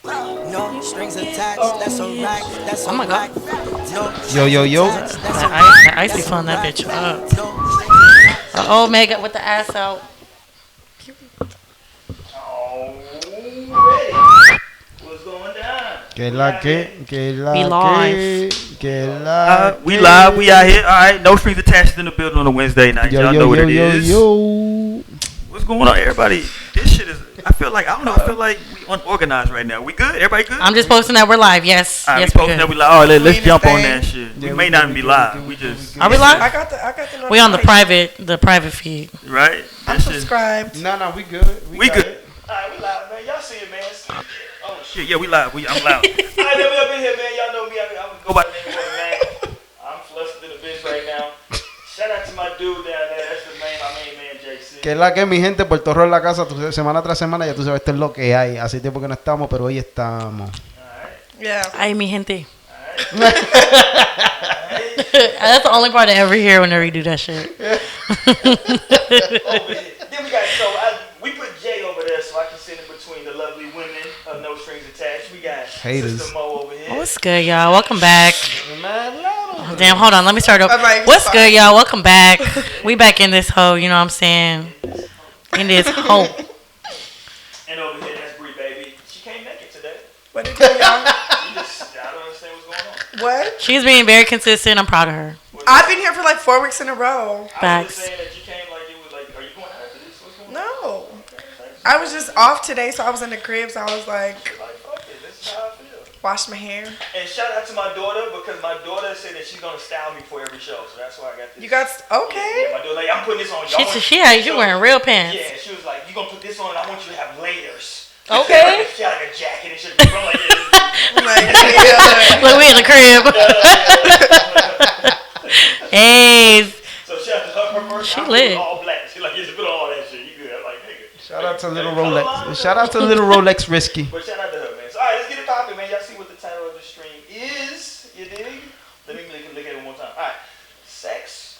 No strings attached. That's alright. That's Oh my god. no Yo, yo, yo. That ice be filling that bitch up. Oh, Mega with the ass out. What's going down? Que la que, que We la live. que la. We live. We out here. All right. No strings attached in the building on a Wednesday night. Yo, Y'all yo, know what yo, it yo, is. yo. What's going on, everybody? This shit is. I feel like I feel like we unorganized right now. We good? Everybody good? I'm just posting that we're live. Yes. All right, Yes, we we posting that good. we like. All right, let's jump on thing. that shit. Yeah, We may we not good, even be we live. good, We just. Are we live? I got the. We on the private feed. Right. I'm That shit. subscribed. No, we good. We got good. it. All right, we live, man. Y'all see it, man. Oh shit, yeah, we live. I'm loud. All right, man, we up in here, man. Y'all know me. I'm gonna go by the name of man. I'm flustered in the bitch right now. Shout out to my dude down there. That's the main, my main man, JC. Que es la que mi gente, Puerto Rico en la casa, semana tras semana, ya tú sabes, esto es lo que hay. Hace tiempo que no estamos, pero hoy estamos. Yeah. Ay, mi gente. That's the only part I ever hear whenever you do that shit. Over here. Then we got we put Jay over there so I can sit in between the lovely women of No Strings Attached. We got Haters. Sister Mo over here. What's good, y'all? Welcome back. Damn, hold on. Let me start over. All right, What's fine. good, y'all? Welcome back. We back in this hoe, you know what I'm saying? In this hoe. And over here, that's Bree, baby. She can't make it today. What did you y'all? I don't understand what's going on. What? She's being very consistent. I'm proud of her. I've been here for like 4 weeks in a row. I was Facts. just saying that you came like it was like, are you going after this? What's going on? No. I was just off today, so I was in the crib. So I was like, Like, fuck it. This is how I feel. wash my hair. And shout out to my daughter because my daughter said that she's gonna style me for every show, so that's why I got this. You got Yeah, okay? my daughter, like, I'm putting this on. Y'all want- She had you so- wearing real pants. Yeah, she was like, you gonna put this on, and I want you to have layers. Okay. She had like a jacket and shit. I'm like, yeah. I'm like, yeah. Look, we in the crib. Hey. So shout out to her first. She I'm lit. all black. She like, you just put on all that shit. You good? I'm like, nigga. Shout out to little Hey, color Rolex. line? Shout out to little Rolex Risky. But shout out to her, man. So, all right, let's get it popping, man. Y'all see what the title of the stream is? You dig? Let me look at it one more time. All right. Sex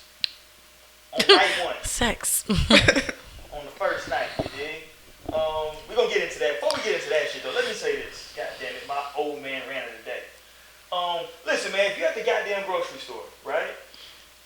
on night one. Sex. On the first night, you dig? We're going to get into that. Before we get into that shit, though, let me say this. God damn it, my old man ran of the day. Listen, man, if you're at the goddamn grocery store, right?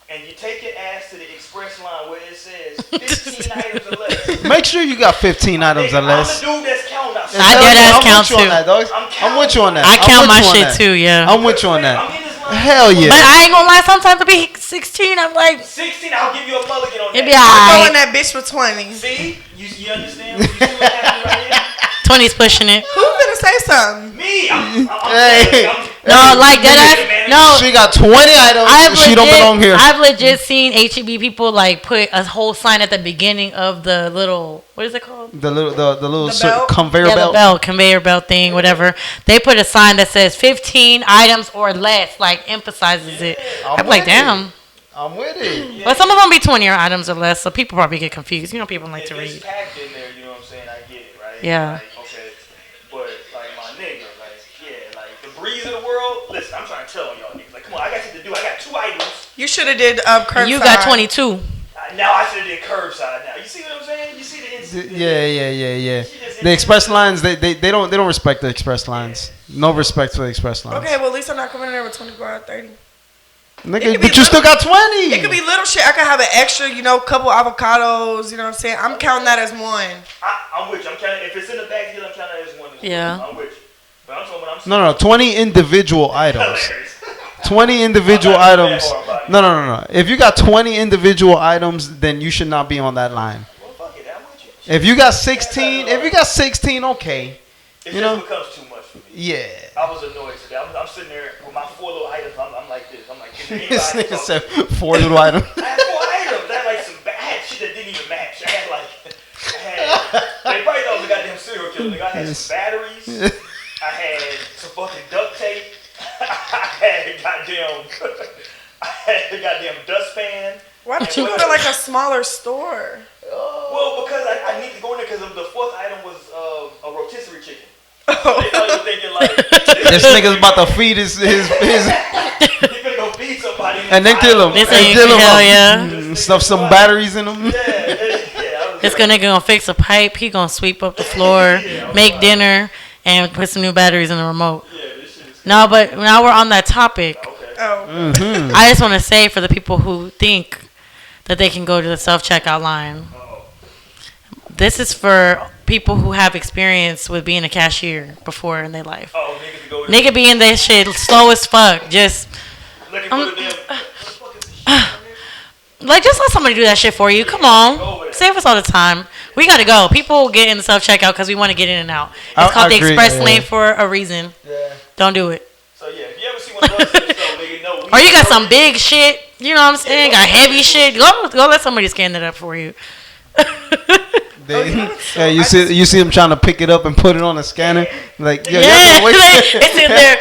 And you take your ass to the express line where it says 15 items or less. Make sure you got 15 items or less. I'm the dude that's counting out. I dead ass I'm count with you on too. that, dog. I'm with you on that. I count I'm my with you on shit that. too, yeah. I'm with you on that. I'm in this line. Hell yeah. But I ain't gonna lie, sometimes it be 16. I'm like, 16, I'll give you a mulligan on it be that. Throwing alright. that bitch for 20. See? You understand? You see what's happening right here? 20's pushing it. Who's gonna say something? Me! Hey. No, like that. No. She got 20 items. She don't belong here. I've legit seen HEB people like put a whole sign at the beginning of the little, what is it called? The little The belt? conveyor Yeah, the belt. belt, conveyor belt thing, whatever. They put a sign that says 15 items or less, like emphasizes it. I'm like, with damn. it. I'm with it. But some of them be 20 items or less, so people probably get confused. You know, people like If to it's read. packed in there, you know what I'm saying? I get it, right? Yeah. Like, okay. But, like, my nigga, like, yeah, like, the breeze of the world, listen, I'm trying to tell y'all niggas, like, come on, I got shit to do. I got 2 items. You should have did curbside. You got 22. Now I should have did curbside now. You see what I'm saying? You see the instant. Yeah. The express lines, they don't respect the express lines. No respect for the express lines. Okay, well at least I'm not coming in there with 24 or 30. Nigga, could but be you still got 20. It could be little shit. I could have an extra, couple avocados. You know what I'm saying? I'm counting that as one. I'm with you. I'm counting. If it's in the bag deal, I'm counting that as one. Yeah. I'm with you. But I'm talking about No, 20 individual items. hilarious. 20 individual I'm not items. that hard, No. If you got 20 individual items, then you should not be on that line. Well, fuck it. I'm with you. If you got 16, okay. It You just know? becomes too much for me. Yeah. I was annoyed today. I'm sitting there with my 4 little items. I'm like this. I'm like, is there This anybody nigga talking? said 4 little items. I had 4 items. I had like I had shit that didn't even match. they probably thought it was a goddamn serial killer. Nigga, I had some batteries. I had some fucking duct tape. I had a goddamn dustpan. Why don't you go to like a smaller store? Well, because I need to go in there because the 4th item was a rotisserie chicken. So they probably were thinking like, This nigga's about to feed his he's gonna go feed somebody and then kill him. This And ain't kill him hell up. yeah. Stuff some batteries in him. Yeah. I was This good nigga gonna fix a pipe. He gonna sweep up the floor, make dinner, and put some new batteries in the remote. No, but now we're on that topic. Oh. I just want to say for the people who think that they can go to the self-checkout line, this is for people who have experience with being a cashier before in their life. Oh, niggas go to Nigga be in that shit slow as fuck. Just looking for the like, just let somebody do that shit for you. Come on, save us all the time. We gotta go. People get in the self-checkout because we want to get in and out. It's called the express lane for a reason. Yeah. Don't do it. So yeah, if you ever see one of us in the store, nigga, know. Or you got some big shit. You know what I'm saying? Got heavy shit. Go let somebody scan that up for you. Hey, you see them trying to pick it up and put it on a scanner, like Yeah, it's in there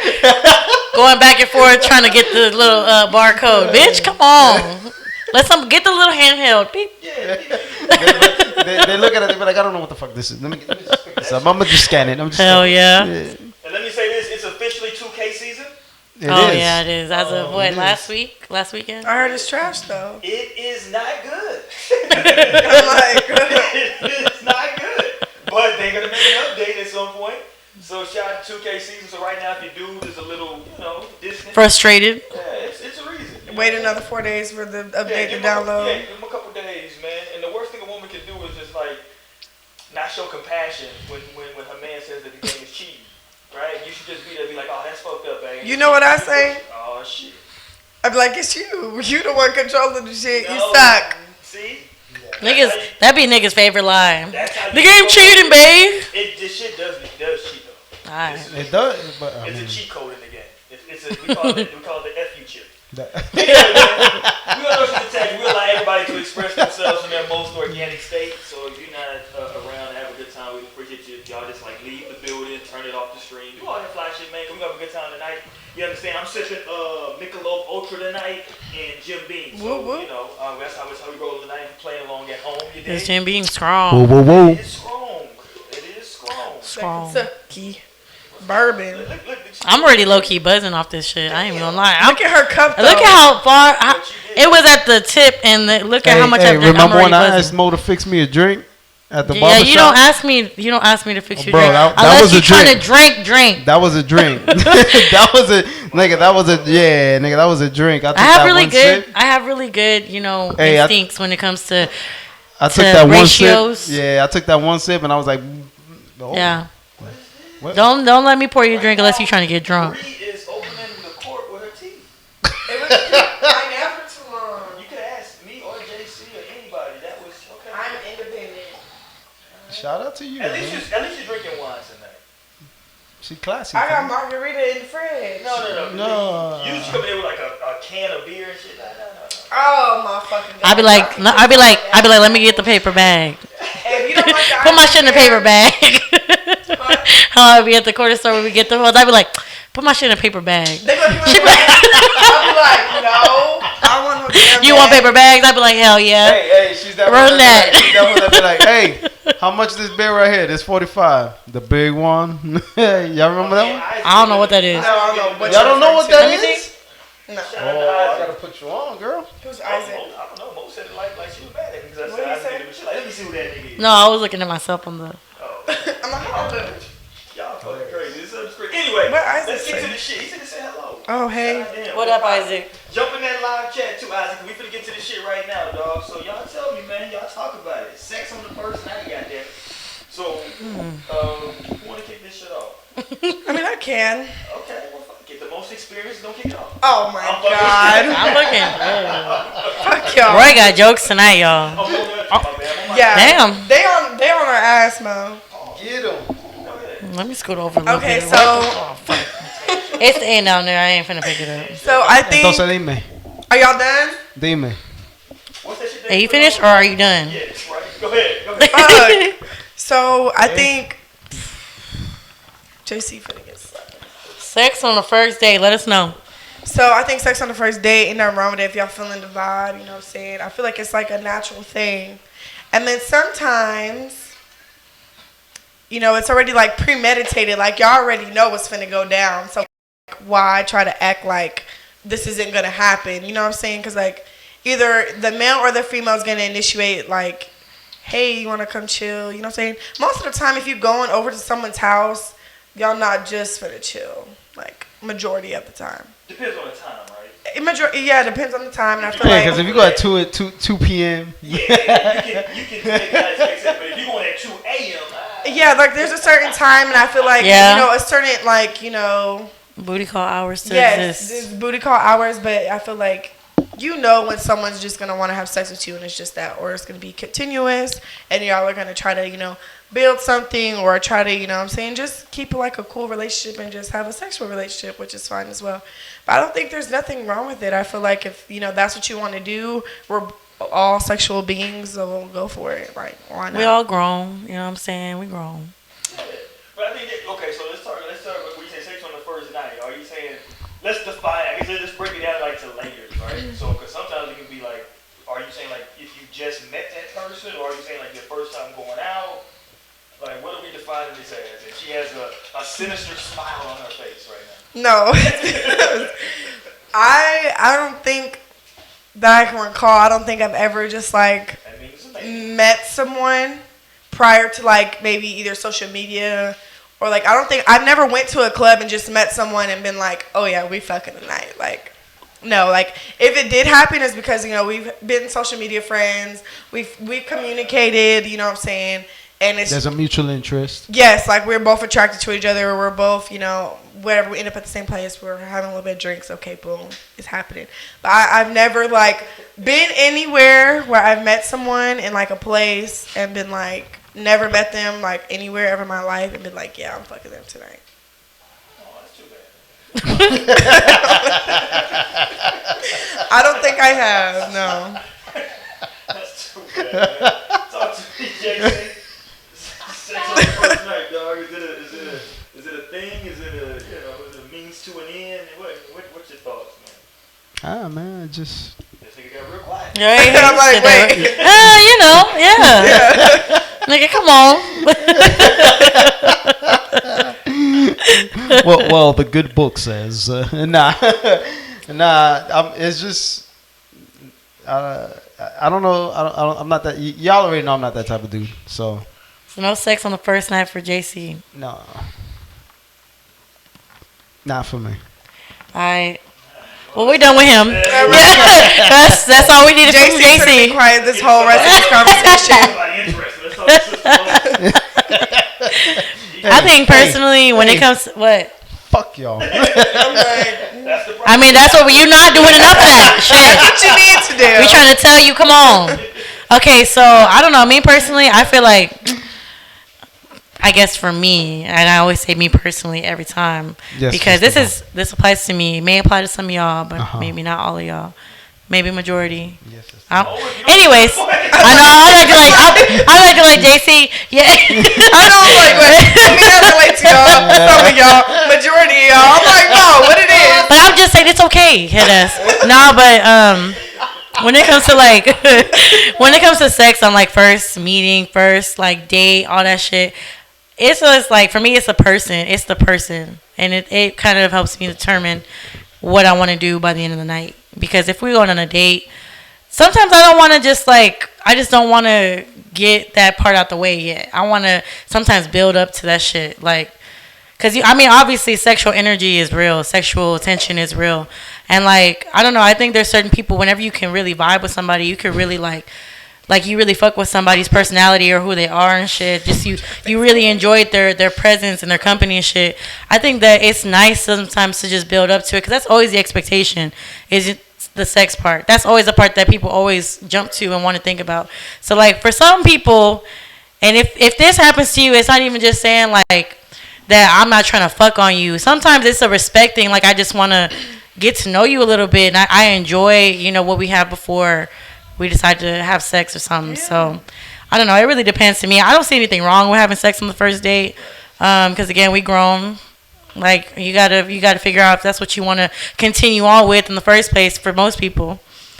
going back and forth trying to get the little barcode. Bitch, come on. Let some get the little handheld. Beep. they look at it, they be like, I don't know what the fuck this is. Let me just pick this up. I'm gonna just scan it. Hell yeah. And let me say this: it's officially 2K season. It Oh is. yeah, it is. As of what? Last weekend. I heard it's trash though. It is not good. I'm like, It's not good. But they're gonna make an update at some point. So shout out to 2K season. So right now, if you do, there's a little, distant. Frustrated. Yeah, it's a reason. wait another 4 days for the update to give download. Yeah, give them a couple days, man. And the worst thing a woman can do is just like not show compassion when her man says that the game is cheating. Right? You should just be there, be like, oh, that's fucked up, man. You know what I say? Oh shit. I'd be like, it's you. You the one controlling the shit. You No. suck. See? Niggas, that be niggas' favorite line. That's how The you game go. cheating, babe. This shit does cheat though. Alright. It does, but I It's mean, a cheat code in the game. We call it the FU chip. that- Anyway, man, we all know she's attacked. We allow everybody to express themselves in their most organic state. So if you're not around to have a good time, we appreciate you. Y'all just like leave the building, turn it off the stream, do all that fly shit, man. 'Cause we have a good time tonight. You understand? I'm sipping Michelob Ultra tonight and Jim Beam. So Woo, woo. that's how we roll tonight. Playing along at home. You This dig? Jim being whoa, strong. whoa, whoa. It is strong. It is strong. Strong. Kentucky bourbon. Look, I'm already low key buzzing off this shit. I ain't even gonna lie. Look at her cup though. Look at how far it was at the tip, and look at how much I've drank. I'm remember when already I asked buzzing. Mo to fix me a drink at the Yeah, barber you shop? don't ask me. You don't ask me to fix your Bro, drink that unless was a you're trying drink. to drink. That was a drink. That was a nigga. That was a nigga. That was a drink. I took I have that really one good. sip. I have really good. Hey, instincts when it comes to. I took to that ratios. one sip. Yeah, I took that one sip and I was like, oh. Yeah. What? Don't let me pour you a drink unless you're trying to get drunk. Bree is opening the court with her teeth. It was I never too long. You could ask me or JC or anybody. That was okay. I'm independent. Shout out to you, At man. least you're drinking wine tonight. She classy. I got man. margarita in the fridge. No. You usually come in there with like a can of beer and shit. No. Oh my fucking god. I'd be like, let me get the paper bag. If you don't like the Put my shit in the paper bag. Huh? How I be at the corner store when we get the ones. I'd be like, put my shit in a paper bag. They gonna give me I'll be like, no, I want no damn You want bag. paper bags? I'd be like, hell yeah. Hey, she's that Run one. that. She's that one that be like, hey, how much is this beer right here? This 45. The big one. Y'all remember that one? I don't know what that is. No, I don't know. What Y'all don't know what that Let me is? No. Oh, I gotta put you on, girl. Who's I Isaac? don't know. Mo said it like she was mad at me because I What said did you say? I she like, let me see who that nigga is. No, I was looking at myself on the. Oh. I'm like, hold up. Y'all fucking crazy. This is crazy. Anyway, What Isaac let's get say? to the shit. He said to say hello. Oh, hey. Goddamn. What up, Isaac? Jump in that live chat too, Isaac. We finna get to this shit right now, dog. So y'all tell me, man. Y'all talk about it. Sex on the first night, goddamn. So, who wanna kick this shit off? I mean, I can. Okay, well, fuck it. The most experienced don't kick it off. Oh my I'm fucking- god. I'm looking. Fuck y'all. Roy got jokes tonight, y'all. Oh, my bad. Yeah. Damn. They on our ass, Mo. Get him. Go ahead. Let me scoot over a little Okay, bit. so Oh, fuck. It's the end down there. I ain't finna pick it up. so I think. Entonces dime. Are y'all done? Dime. What's that shit Are you finished or are you done? Yes, right. Go ahead. Go ahead. Fuck. So I think JC finna get slapped. Sex on the first date. Let us know. So I think sex on the first date, ain't nothing wrong with it if y'all feeling the vibe, you know what I'm saying? I feel like it's like a natural thing. And then sometimes, you know, it's already like premeditated, like y'all already know what's finna go down. So like, why try to act like this isn't gonna happen? You know what I'm saying? Because like either the male or the female is gonna initiate like hey, you want to come chill? You know what I'm saying? Most of the time, if you're going over to someone's house, y'all not just for the chill. Like, majority of the time. Depends on the time, right? Yeah, it depends on the time. And I feel Yeah, like... because if you go at 2 p.m. Yeah, you can make that exception, but if you're going at 2 a.m., yeah, like, there's a certain time, and I feel like, Yeah. you know, a certain, like, you know... Booty call hours still Yes, exist. there's booty call hours, but I feel like you know when someone's just going to want to have sex with you and it's just that, or it's going to be continuous and y'all are going to try to, you know, build something or try to, you know what I'm saying, just keep like a cool relationship and just have a sexual relationship, which is fine as well. But I don't think there's nothing wrong with it. I feel like if, you know, that's what you want to do, we're all sexual beings, so we'll go for it. Like, why not? We all grown. You know what I'm saying? We grown. But I think okay. So let's talk. When you say sex on the first night, are you saying let's define? I guess let's break it down like to layers, right? So because sometimes it can be like, are you saying like if you just met that person, or are you saying like your first time going out? Like what are we defining this as? And she has a sinister smile on her face right now. No. I don't think that I can recall. I don't think I've ever just like met someone prior to like maybe either social media or like I've never went to a club and just met someone and been like, oh yeah, we fucking tonight. Like, no, like if it did happen, it's because, you know, we've been social media friends, we've communicated, you know what I'm saying, and there's a mutual interest. Yes, like we're both attracted to each other. We're both, you know, whatever. We end up at the same place. We're having a little bit of drinks. Okay, boom, it's happening. But I've never like been anywhere where I've met someone in like a place and been like never met them like anywhere ever in my life and been like, yeah, I'm fucking them tonight. Oh, that's too bad. I don't think I have. No. That's too bad. Man. Talk to me, JC. Sex on the first night, dog. Is it a thing? Is it a means to an end? What's your thoughts, man? Man, just. This nigga got real quiet. Right? I'm like, wait. You know, yeah. Nigga, come on. well, the good book says, nah. It's just. I don't know. I'm not that. Y'all already know I'm not that type of dude. So no sex on the first night for JC. No. Not for me. Alright. Well, we're done with him. That's all we needed from JC. JC. Be quiet this whole rest of this conversation. I think personally, when it comes to what? Fuck y'all. I mean, that's what you're not doing enough of that shit. That's what you need to do. We're trying to tell you, come on. Okay, so I don't know. Me personally, I feel like, I guess for me, and I always say me personally every time, yes, because this applies to me. It may apply to some of y'all, but maybe not all of y'all. Maybe majority. Yes. Anyways, I like to like JC. Yeah. I know, I'm like, let me not relate to y'all. Some of y'all, majority of y'all. I'm like, no, what it is. But I'm just saying it's okay, hit us. No, but when it comes to like when it comes to sex on like first meeting, first like date, all that shit, it's just like for me it's a person. It's the person. And it kind of helps me determine what I want to do by the end of the night. Because if we're going on a date, sometimes I don't want to just like, I just don't want to get that part out the way yet. I want to sometimes build up to that shit. Like, because, I mean, obviously sexual energy is real. Sexual attention is real. And like, I don't know, I think there's certain people, whenever you can really vibe with somebody, you can really like you really fuck with somebody's personality or who they are and shit. Just you really enjoyed their presence and their company and shit. I think that it's nice sometimes to just build up to it because that's always the expectation. Is the sex part. That's always the part that people always jump to and want to think about. So like for some people, and if this happens to you, it's not even just saying like that I'm not trying to fuck on you. Sometimes it's a respecting. Like I just want to get to know you a little bit, and I enjoy what we have before we decide to have sex or something. Yeah. So I don't know. It really depends to me. I don't see anything wrong with having sex on the first date. Because again, we grown. Like you gotta figure out if that's what you want to continue on with in the first place for most people.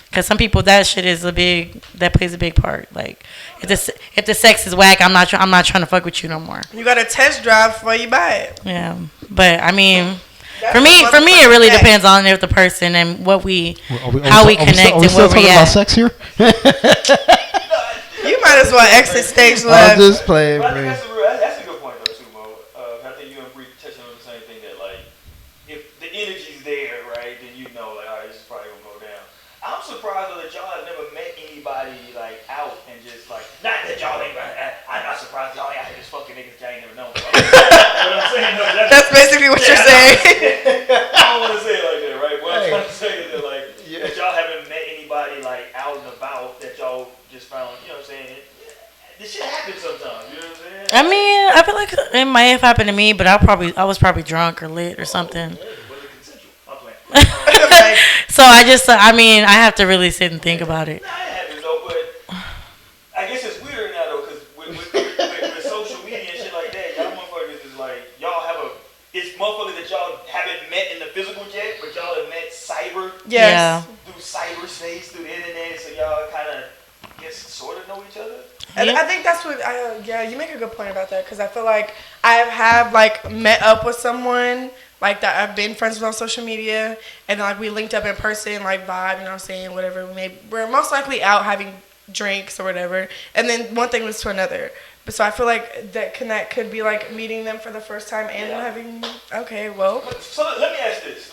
Because some people that shit is that plays a big part. Like if the sex is whack, I'm not trying to fuck with you no more. You got to test drive before you buy it. Yeah, but I mean. For me, it really depends on the person and how we connect and where we talking at. about sex here? You might as as well exit stage I'll left. just play, But I think Bree. that's a good point though too, Mo. I think you and Bree touching on the same thing that like if the energy's there, right, then you know like all right, this is probably gonna go down. I'm surprised though that y'all have never met anybody like out and just like not that y'all ain't. I'm not surprised y'all ain't out here just fucking niggas y'all ain't never known. But I'm saying no, That's basically what you're saying. I don't want to say it like that, right? What I'm trying to say is that like that y'all haven't met anybody like out and about that y'all just found, you know what I'm saying? This shit happens sometimes, you know what I'm saying? I mean, I feel like it might have happened to me, but I was probably drunk or lit or something. Was it consensual? I'm playing. So I mean, I have to really sit and think about it. Nah, it happens though, but I guess it's weird now though, because with social media and shit like that, y'all motherfuckers is like, y'all have it's motherfuckers that y'all haven't met in the physical jet, but y'all have met cyber. Yes. Through cyberspace, through the internet, so y'all kind of, I guess, sort of know each other. And I think that's what, yeah, you make a good point about that because I feel like I have like met up with someone like that I've been friends with on social media and then like we linked up in person, like vibe, you know what I'm saying, whatever. We're most likely out having drinks or whatever. And then one thing was to another. But so I feel like that could be like meeting them for the first time and having, okay, well. So let me ask this.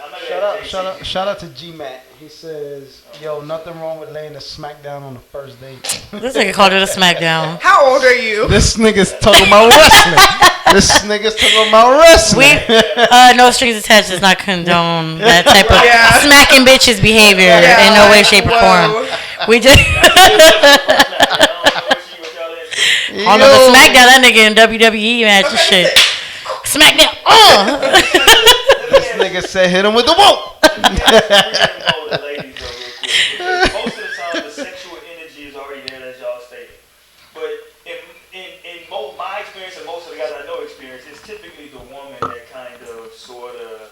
I'm not gonna Shout out to G-Mac. He says, yo, nothing wrong with laying a smackdown on the first date. This nigga called it a smackdown. How old are you? This nigga's talking about wrestling. This nigga's talking about wrestling. No strings attached does not condone that type of Yeah. smacking bitches behavior in no way, shape, or form. We just on the SmackDown, that nigga in WWE match and shit. SmackDown, This nigga said hit him with the whoop. Most of the time, the sexual energy is already there, as y'all stated. But in my experience and most of the guys I know experience, it's typically the woman that kind of, sort of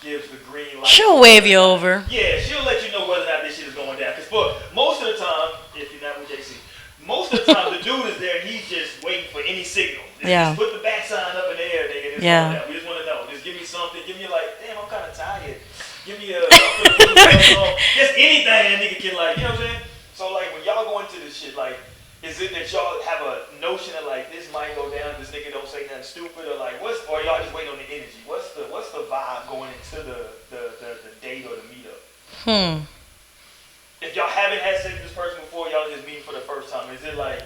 gives the green light. she'll wave you over. Yeah, she'll let you know whether or not this shit is going down. Because for most of the time, if you're not with JC, most of the time the dude is there and he's just waiting for any signal. Just put the back sign up in the air, nigga. This going down. We just want to know. Just give me something. Give me like, damn, I'm kind of tired. Give me just anything that nigga can like, you know what I'm saying? So like when y'all go into this shit, like, is it that y'all have a notion of like this might go down, this nigga don't say nothing stupid, or like or y'all just waiting on the energy? What's the vibe going into the date or the meetup? If y'all haven't had sex with this person before, y'all just meeting for the first time, is it like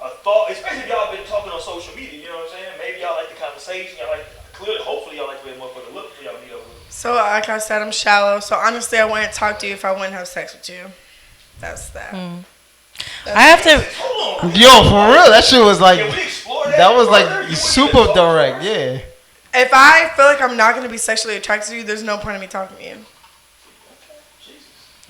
a thought, especially if y'all been talking on social media, you know what I'm saying? Maybe y'all like the conversation, y'all like, clearly, hopefully y'all like the way a motherfucker look for y'all meet up with. So like I said, I'm shallow. So honestly, I wouldn't talk to you if I wouldn't have sex with you. That's that. I have to. Hold on. Yo, for real, that shit was like, Can we explore that? that was further? like super direct, yeah. If I feel like I'm not going to be sexually attracted to you, there's no point in me talking to you.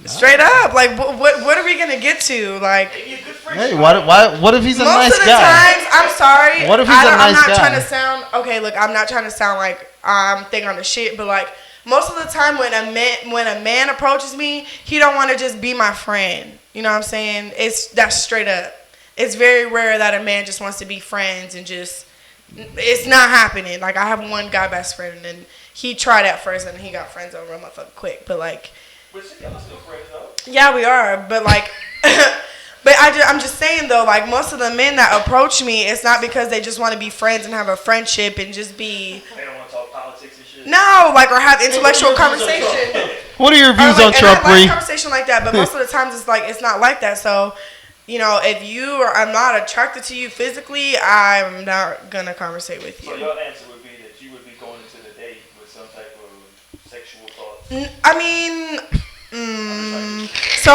Straight up, like what are we gonna get to? Like, Hey, what if he's a nice most of the guy? times, I'm sorry. What if he's a I'm nice not guy? trying to sound okay. Look, I'm not trying to sound like I'm thinking on the shit, but like most of the time when a man approaches me, he don't want to just be my friend. You know what I'm saying? That's straight up. It's very rare that a man just wants to be friends and just. It's not happening. Like I have one guy best friend and he tried at first and he got friends over a motherfucker quick, but like. But y'all still friends though. Yeah, we are, but like, but I'm just saying though, like most of the men that approach me, it's not because they just want to be friends and have a friendship and just be. They don't want to talk politics and shit. No, like or have intellectual conversation. What are your views on And Trump, I like Bree? conversation like that, but most of the times it's like it's not like that. So, you know, if you or I'm not attracted to you physically, I'm not gonna conversate with you. So your answer would be that you would be going into the date with some type of sexual thoughts. I mean, so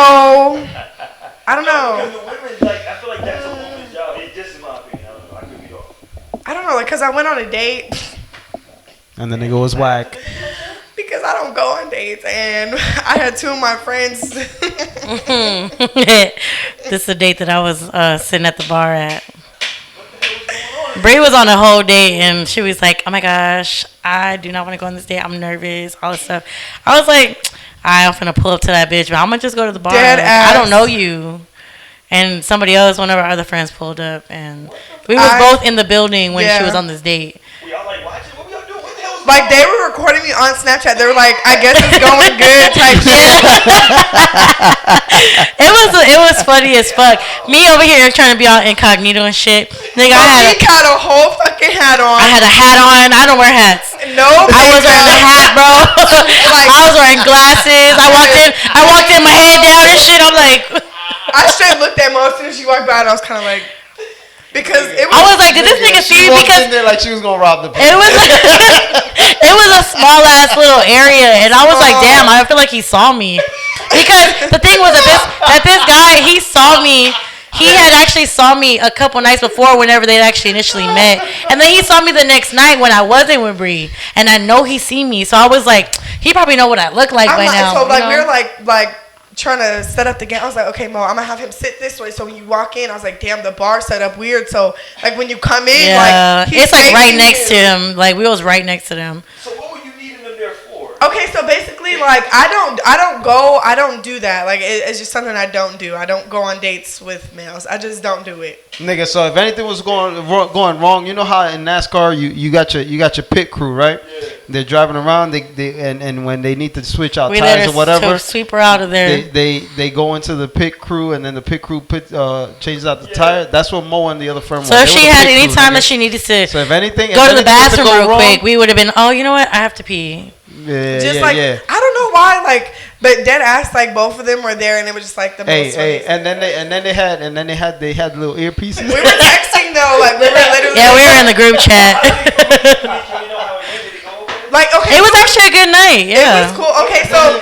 I don't know. Because the women, like, I feel like that's a woman's job. It's just in my opinion. I don't know. I could be off. I don't know, like, cause I went on a date. And the nigga was whack. Because I don't go on dates, and I had two of my friends. This is a date that I was sitting at the bar at. Bree was on a whole date, and she was like, "Oh my gosh, I do not want to go on this date. I'm nervous, all this stuff." I was like, "I'm finna pull up to that bitch, but I'm gonna just go to the bar. Dead Like, ass. I don't know you." And somebody else, one of our other friends, pulled up, and we was both in the building when she was on this date. We all like watching. What we all doing? What the hell Like, they were recording me on Snapchat. They were like, I guess it's going good type shit. It was funny as fuck. Me over here trying to be all incognito and shit. Nigga, He had a whole fucking hat on. I had a hat on. I don't wear hats. No, I was wearing a hat, bro. I was wearing glasses. I walked in, my head down and shit. I'm like, I straight looked at Mo as soon as she walked by, and I was kind of like, because I was like, did this nigga see me? Because in there like she was gonna rob the place. it was it was a small ass little area, and I was like, damn, I feel like he saw me. Because the thing was that this guy, he saw me. He had actually saw me a couple nights before, whenever they actually initially met, and then he saw me the next night when I wasn't with Bree, and I know he seen me, so I was like, he probably know what I look like by now. So like, we were like trying to set up the game. I was like, okay, Mo, I'm gonna have him sit this way, so when you walk in, I was like, damn, the bar set up weird, so like when you come in, like, it's like right next to him. Like, we was right next to them. So what were you needing them there for? Okay, so basically, like, I don't do that. Like, it's just something I don't do. I don't go on dates with males. I just don't do it. Nigga, so if anything was going wrong, you know how in NASCAR you got your pit crew, right? Yeah. They're driving around. And when they need to switch out tires or whatever, sweep her out of there. They go into the pit crew, and then the pit crew changes out the tire. That's what Mo and the other firm. So if she had any time that she needed to, so if anything, go to the bathroom real quick, we would have been. Oh, you know what? I have to pee. Yeah, I don't know why, like, but dead ass, like, both of them were there, and it was just like the most. And then they had little earpieces. We were texting though, like, we were literally. Yeah, we were in the group chat. Like, okay, it was actually a good night. Yeah, it was cool. Okay, so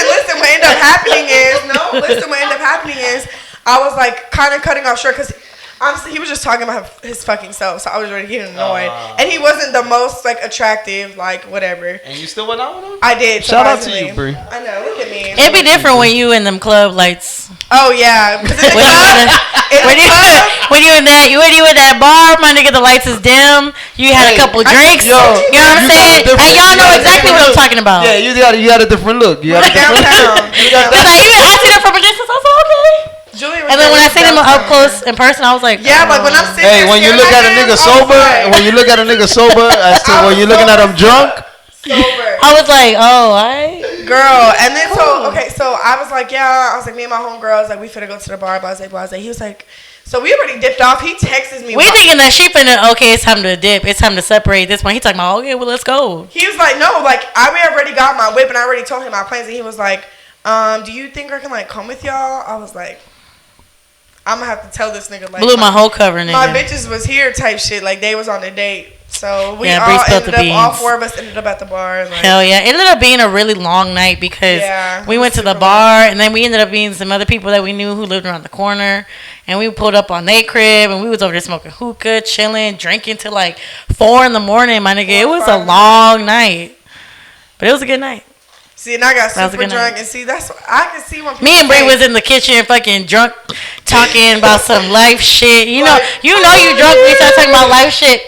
listen. What ended up happening is I was like kind of cutting off short because honestly, he was just talking about his fucking self, so I was already getting annoyed. And he wasn't the most, like, attractive, like, whatever. And you still went out with him? I did. Shout out to you, Brie. I know. Look at me. It'd be different when you in them club lights. Oh yeah, because when you in that bar, my nigga, the lights is dim. You had a couple drinks. You know what I'm saying? And y'all know exactly what I'm talking about. Yeah, you got a different look. You got a different look. I see them from a distance. I was like, okay. And then when I seen him up close in person, I was like, yeah, like when I'm sitting hey, when you look at a nigga sober, when you look at a nigga sober, as to when you're looking at him drunk, sober. I was like, oh, I girl. And then so I was like, yeah, I was like, me and my homegirls, like, we finna go to the bar, blah, blah, blah. He was like, so we already dipped off. He texted me. We thinking that she finna, okay, it's time to dip. It's time to separate this one. He talking about, okay, well, let's go. He was like, no, like, I already got my whip and I already told him my plans. And he was like, do you think I can, like, come with y'all? I was like, I'm gonna have to tell this nigga, like, blew my whole cover, nigga. My bitches was here type shit. Like, they was on a date. So we all four of us ended up at the bar. Like, hell yeah. It ended up being a really long night because we went to the bar and then we ended up being some other people that we knew who lived around the corner. And we pulled up on their crib and we was over there smoking hookah, chilling, drinking till like 4 a.m, my nigga. It was a long night. But it was a good night. See, and I got super drunk, and see, that's I can see when people me and Brie was in the kitchen, fucking drunk, talking about some life shit. You know, you drunk when you start talking about life shit.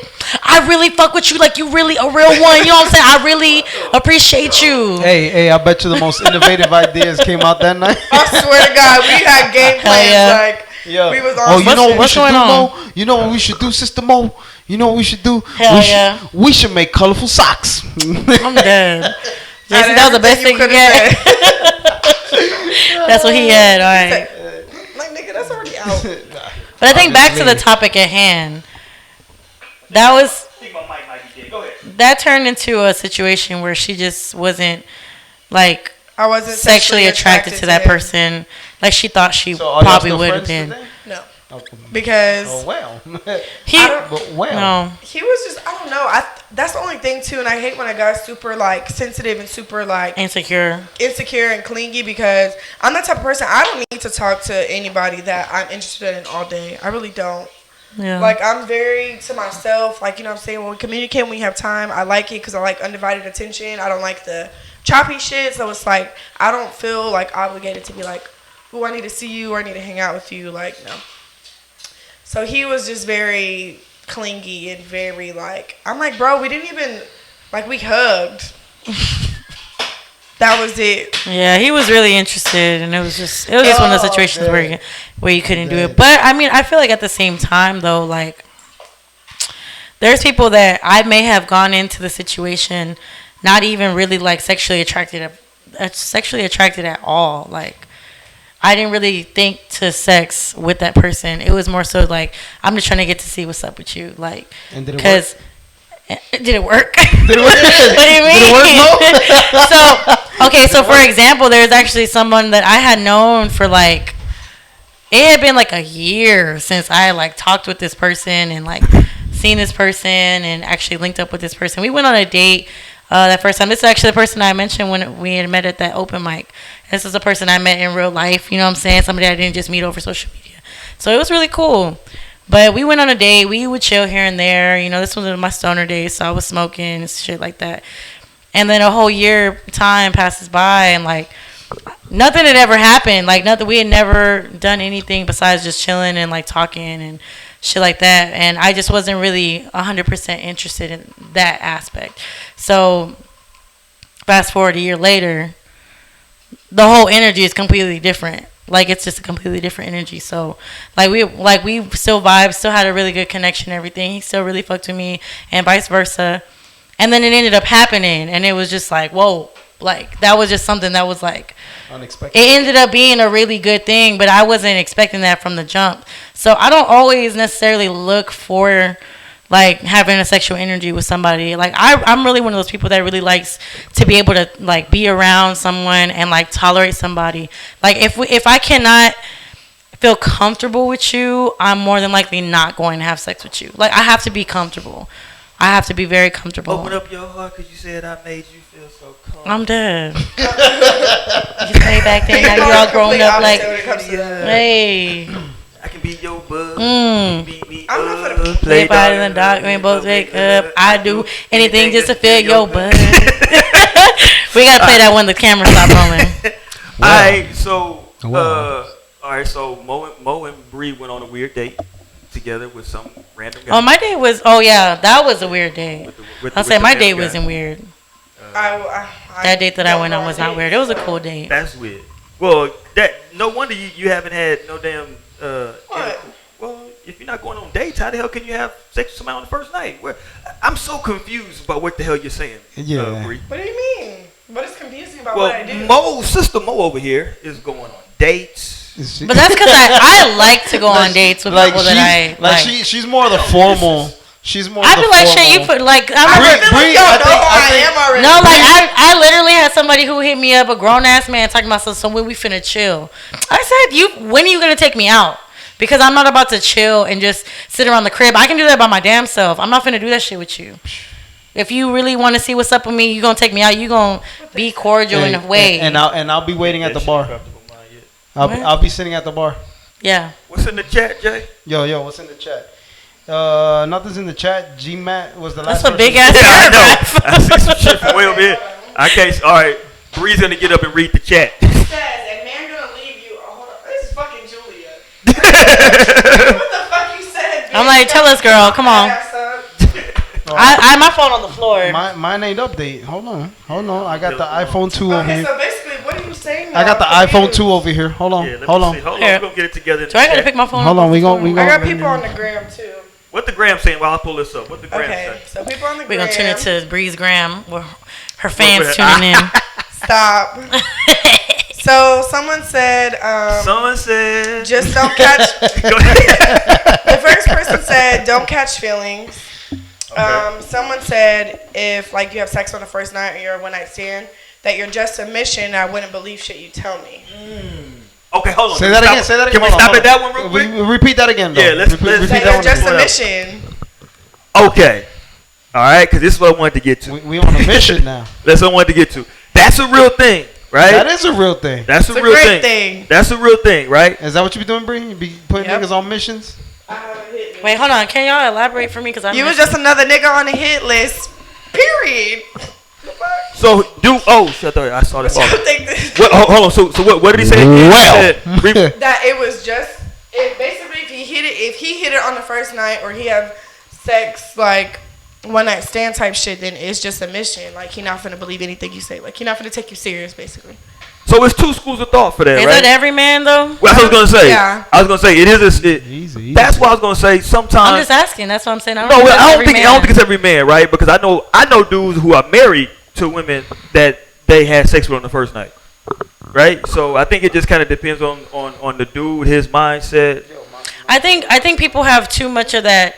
I really fuck with you, like you really a real one. You know what I'm saying? I really appreciate you. Hey, I bet you the most innovative ideas came out that night. I swear to God, we had game plans. Like, we was on. You know what we should do, Mo? You know what we should do, Sister Mo? You know what we should do? We should make colorful socks. I'm dead. Jason, that was the best thing you get. That's what he had. All right. Like, nigga, that's already out. But I think back to the topic at hand. That turned into a situation where she just wasn't like I wasn't sexually attracted to that person like she thought she probably would have been. No. Because he was just, I don't know, that's the only thing too, and I hate when a guy's super like sensitive and super like insecure and clingy, because I'm that type of person. I don't need to talk to anybody that I'm interested in all day. I really don't. Like, I'm very to myself, like, you know what I'm saying, when we communicate, when we have time, I like it because I like undivided attention. I don't like the choppy shit, so it's like I don't feel like obligated to be like, oh, I need to see you or I need to hang out with you. Like, no. So he was just very clingy and very like, I'm like, bro, we didn't even, like, we hugged. That was it. Yeah, he was really interested, and it was just one of those situations where you couldn't do it. But I mean, I feel like at the same time though, like, there's people that I may have gone into the situation not even really like sexually attracted at all. Like I didn't really think to sex with that person. It was more so like I'm just trying to get to see what's up with you, like because. Did it work? Did it work? What do you mean? Did it work, So, okay, so for example, there's actually someone that I had known for like, it had been like a year since I like talked with this person and like seen this person and actually linked up with this person. We went on a date that first time. This is actually the person I mentioned when we had met at that open mic. This is a person I met in real life, you know what I'm saying? Somebody I didn't just meet over social media. So it was really cool. But we went on a date. We would chill here and there. You know, this was my stoner days, so I was smoking and shit like that. And then a whole year time passes by, and like nothing had ever happened. Like nothing. We had never done anything besides just chilling and like talking and shit like that. And I just wasn't really 100% interested in that aspect. So fast forward a year later, the whole energy is completely different. Like it's just a completely different energy. So like we still vibed, still had a really good connection and everything. He still really fucked with me and vice versa. And then it ended up happening and it was just like, whoa, like that was just something that was like unexpected. It ended up being a really good thing, but I wasn't expecting that from the jump. So I don't always necessarily look for like having a sexual energy with somebody. Like I'm really one of those people that really likes to be able to like be around someone and like tolerate somebody. Like if I cannot feel comfortable with you, I'm more than likely not going to have sex with you. Like I have to be comfortable. I have to be very comfortable. Open up your heart because you said I made you feel so comfortable. I'm dead. You say back then, now you all grown up like, hey. I can be your bud. Beat me I'm not up. gonna Play by in the dark, rainbow wake up. I do anything just to feel your buzz. We gotta play that when the camera stop rolling. Alright, so Mo and Bree went on a weird date together with some random guy. Oh, my date was. Oh yeah, that was a weird date. I'll say my date wasn't weird. That date that I went on was not weird. It was a cool date. That's weird. Well, no wonder you haven't had no damn. Well, if you're not going on dates, how the hell can you have sex with somebody on the first night? I'm so confused about what the hell you're saying. Yeah. Bree. What do you mean? What is confusing about what I do? Sister Mo over here is going on dates. But that's because I like to go on dates with people that I like. She's more of the formal. She's more. I feel like shit. You put like I am already. No, like I literally had somebody who hit me up, a grown ass man, talking about so when we finna chill. I said, when are you gonna take me out? Because I'm not about to chill and just sit around the crib. I can do that by my damn self. I'm not finna do that shit with you. If you really want to see what's up with me, you gonna take me out. You gonna be cordial in a way. And I'll be waiting at the bar. I'll be sitting at the bar. Yeah. What's in the chat, Jay? Yo, what's in the chat? Nothing's in the chat. G-Matt was the last. That's a big ass paragraph. I see some shit from way over here. Okay, all right. Bree's gonna get up and read the chat. It says, "A man gonna leave you." Oh, hold on. This is fucking Julia. What the fuck you said? I'm like, tell us, girl. Come on. I my phone on the floor. Mine ain't update. Hold on. I got the iPhone 2 over here. So basically, what are you saying? I got the iPhone 2 over here. Hold on. Hold on. We're gonna get it together. So I gotta pick my phone. Hold on. We gon' I got people on the gram too. What the gram saying while I pull this up? What the gram saying? So people on the We're gram. gonna tune into Bree's gram. Where her fans tuning in. Stop. So someone said. Just don't catch. The first person said, "Don't catch feelings." Okay. Someone said, if like you have sex on the first night or you're a one night stand, that you're just a mission. I wouldn't believe shit you tell me. Okay, hold on. Say that again. Can we stop at that one real quick? Repeat that again. Though. Yeah, let's repeat that that you're just a mission. Okay. All right, because this is what I wanted to get to. We on a mission now. That's what I wanted to get to. That's a real thing, right? That is a real thing. That's a real thing. That's a real thing, right? Is that what you be doing, Bree? You be putting niggas on missions? Wait, hold on. Can y'all elaborate for me? Because you was just another nigga on the hit list. Period. So shut up! I saw this. Hold on. So what did he say? That it was just basically if he hit it on the first night or he have sex like one night stand type shit, then it's just a mission. Like he not finna believe anything you say. Like he not finna take you serious, basically. So it's two schools of thought for that, right? Is that every man though? Well, I was gonna say. Yeah. I was gonna say it is. Easy. That's what I was gonna say. Sometimes I'm just asking. That's what I'm saying. I don't think it's every man, right? Because I know dudes who are married to women that they had sex with on the first night, right? So I think it just kind of depends on the dude, his mindset. I think people have too much of that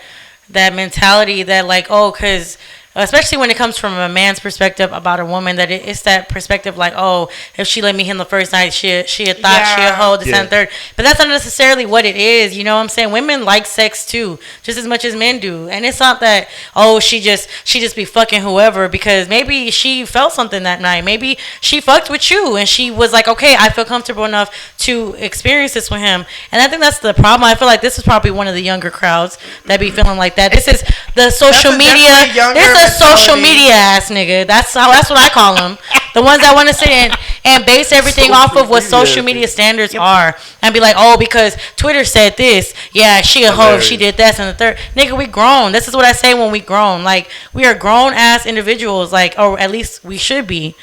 mentality that like, oh, because especially when it comes from a man's perspective about a woman, that it's that perspective like, oh, if she let me hit the first night, she a thought, she a hoe, this and third. But that's not necessarily what it is. You know what I'm saying? Women like sex too, just as much as men do. And it's not that, oh, she just be fucking whoever, because maybe she felt something that night. Maybe she fucked with you and she was like, okay, I feel comfortable enough to experience this with him. And I think that's the problem. I feel like this is probably one of the younger crowds that be feeling like that. This is the social media. This is social media ass nigga. That's what I call them. The ones that want to sit and base everything off of what social media standards are, and be like, oh, because Twitter said this, yeah, she a hoe if she did that and the third. Nigga, we grown. This is what I say when we grown. Like, we are grown ass individuals, like, or at least we should be.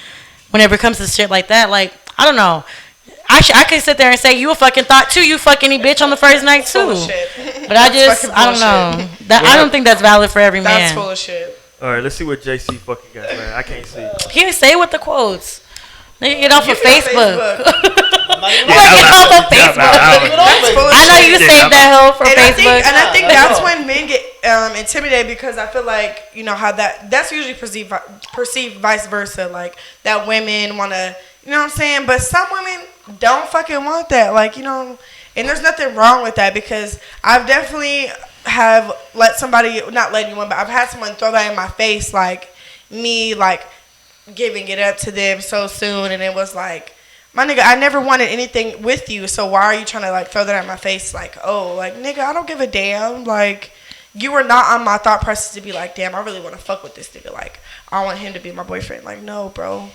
Whenever it comes to shit like that, like, I don't know. I could sit there and say, you a fucking thought too, you fucking bitch on the first night too. But I don't know. I don't think that's valid for every man. That's full of shit. All right, let's see what JC fucking got, man. I can't see. He didn't say with the quotes. Nigga, get off of Facebook. Get off of Facebook. I know you saved that hoe for Facebook. I think that's when men get intimidated, because I feel like, you know, how that's usually perceived vice versa. Like, that women want to, you know what I'm saying? But some women don't fucking want that. Like, you know, and there's nothing wrong with that, because I've definitely have let somebody, not let anyone, but I've had someone throw that in my face, like me, like giving it up to them so soon, and it was like, my nigga, I never wanted anything with you, so why are you trying to like throw that in my face? Like, oh, like, nigga, I don't give a damn. Like, you were not on my thought process to be like, damn, I really want to fuck with this nigga. Like, I want him to be my boyfriend. Like, no, bro.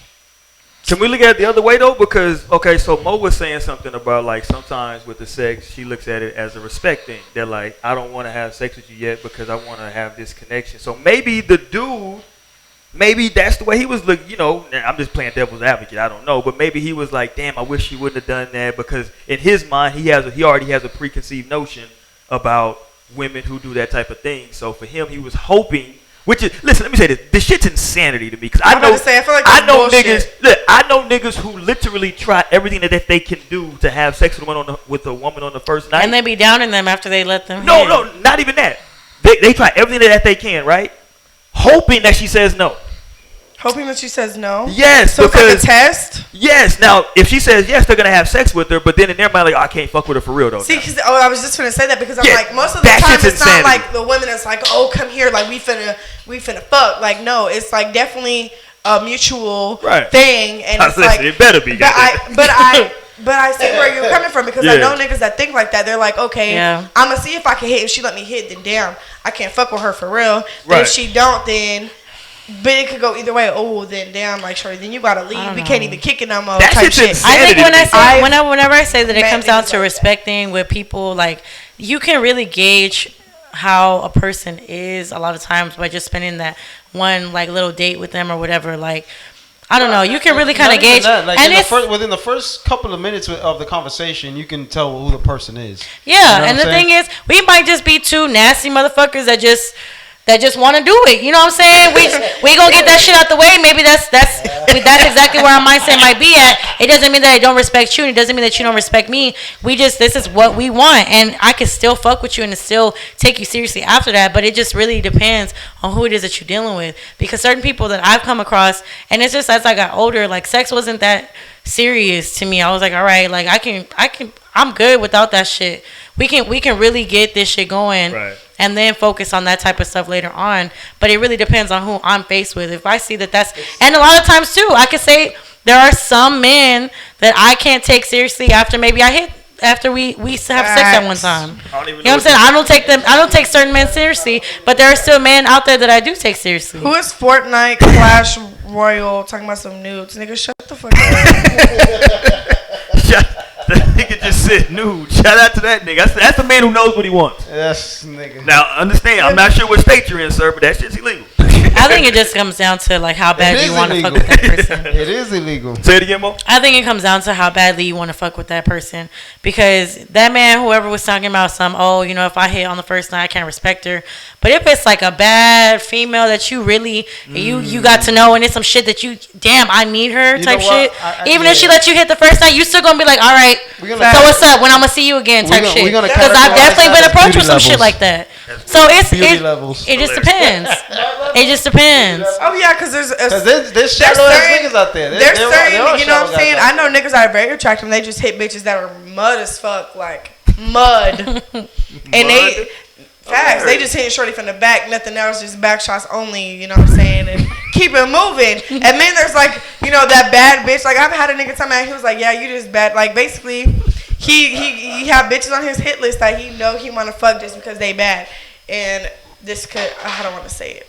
Can we look at it the other way though? Because, okay, so Mo was saying something about like sometimes with the sex, she looks at it as a respect thing. They're like, I don't want to have sex with you yet because I want to have this connection. So maybe the dude, maybe that's the way he was looking. You know, I'm just playing devil's advocate. I don't know, but maybe he was like, damn, I wish she wouldn't have done that, because in his mind, he already has a preconceived notion about women who do that type of thing. So for him, he was hoping. Which is, listen, let me say this. This shit's insanity to me, because I know niggas who literally try everything that they can do to have sex with a woman on the first night. And they be downing them after they let them. No, not even that. They try everything that they can, right? Hoping that she says no. Hoping that she says no? Yes. So because, it's like a test? Yes. Now, if she says yes, they're going to have sex with her, but then in their mind, like, oh, I can't fuck with her for real, though. See, because I was just going to say that, because I'm like, most of the time, it's not like the women that's like, oh, come here, like, we finna fuck. Like, no, it's like definitely a mutual thing. And it's like, it better be. But I see where you're coming from, because I know niggas that think like that. They're like, okay, I'm going to see if I can hit. If she let me hit, then damn, I can't fuck with her for real. But if she don't, then... But it could go either way. Oh, then damn, like, shorty, then you gotta leave. We can't even kick it no more. That type shit. I think whenever I say that, it comes down to respecting with people. Like, you can really gauge how a person is a lot of times by just spending that one like little date with them or whatever. Like, I don't know. You can really kind of gauge. Like, and within the first couple of minutes of the conversation, you can tell who the person is. Yeah, and the thing is, we might just be two nasty motherfuckers that just want to do it. You know what I'm saying? We gonna get that shit out the way. Maybe that's exactly where our mindset might be at. It doesn't mean that I don't respect you, and it doesn't mean that you don't respect me. This is what we want, and I can still fuck with you and still take you seriously after that. But it just really depends on who it is that you're dealing with. Because certain people that I've come across, and it's just as I got older, like, sex wasn't that serious to me. I was like, all right, like, I'm good without that shit. We can really get this shit going. Right. And then focus on that type of stuff later on. But it really depends on who I'm faced with. If I see that's... And a lot of times, too, I could say there are some men that I can't take seriously after maybe I hit... After we have sex at one time. You know what I'm saying? I don't take certain men seriously. But there are still men out there that I do take seriously. Who is Fortnite Clash Royale talking about some nudes? Nigga, shut the fuck up. That nigga just said nude. Shout out to that nigga. That's the man who knows what he wants. Yes, nigga. Now, understand, I'm not sure what state you're in, sir, but that shit's illegal. I think it just comes down to like how bad you want to fuck illegal. with that person. It is illegal. Say it again, Mo. I think it comes down to how badly you want to fuck with that person. Because that man, whoever was talking about if I hit on the first night, I can't respect her. But if it's like a bad female that you really, you got to know and it's some shit that I need her type shit. Even if she let you hit the first night, you still going to be like, all right, so what's up when I'm going to see you again type shit. Because I've definitely been approached with some shit like that. So it just depends. It just depends. Oh yeah, because there's shallow ass niggas out there. There's certain, you know what I'm saying? I know niggas that are very attractive and they just hit bitches that are mud as fuck, like mud. And they facts, they just hitting shorty from the back, nothing else, just back shots only, you know what I'm saying? And keep it moving. And then there's like, that bad bitch. Like I've had a nigga tell me, he was like, yeah, you just bad. Like basically he have bitches on his hit list that he know he want to fuck just because they bad. And this could, I don't want to say it.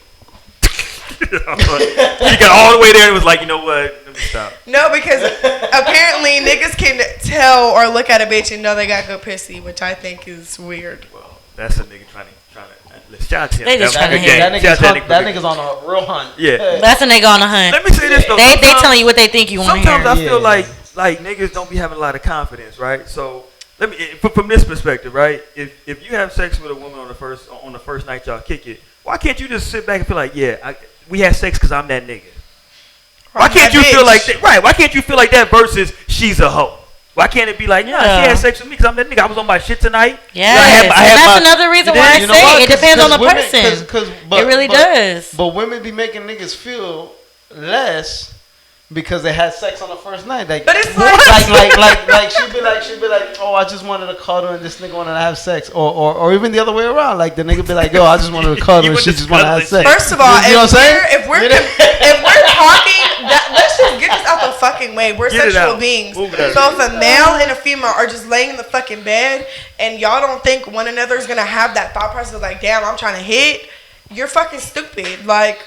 He got all the way there and was like, you know what? Let me stop. No, because apparently niggas can tell or look at a bitch and know they got good pussy, which I think is weird. Well, that's a nigga trying to shout out to him. They just That trying to hit. nigga's on a real hunt. Yeah. That's a nigga on a hunt. Let me say this though. They telling you what they think you want to hear. Sometimes I feel like niggas don't be having a lot of confidence, right? So let me from this perspective, right? If you have sex with a woman on the first night y'all kick it, why can't you just sit back and feel like, yeah, we had sex because I'm that nigga? Why can't you feel like that? Right? Why can't you feel like that versus she's a hoe? Why can't it be like, nah, she had sex with me because I'm that nigga. I was on my shit tonight. Yeah, that's another reason why I say it depends on the person. It really does. But women be making niggas feel less because they had sex on the first night. Like, but it's like she'd be like, oh, I just wanted to cuddle and this nigga wanted to have sex, or even the other way around. Like the nigga be like, yo, I just wanted to cuddle and she just wanted to have sex. First of all, you know what I'm saying? If we're talking, let's just get this out the fucking way. We're sexual beings. So if a male and a female are just laying in the fucking bed and y'all don't think one another is gonna have that thought process of like, damn, I'm trying to hit, you're fucking stupid. Like.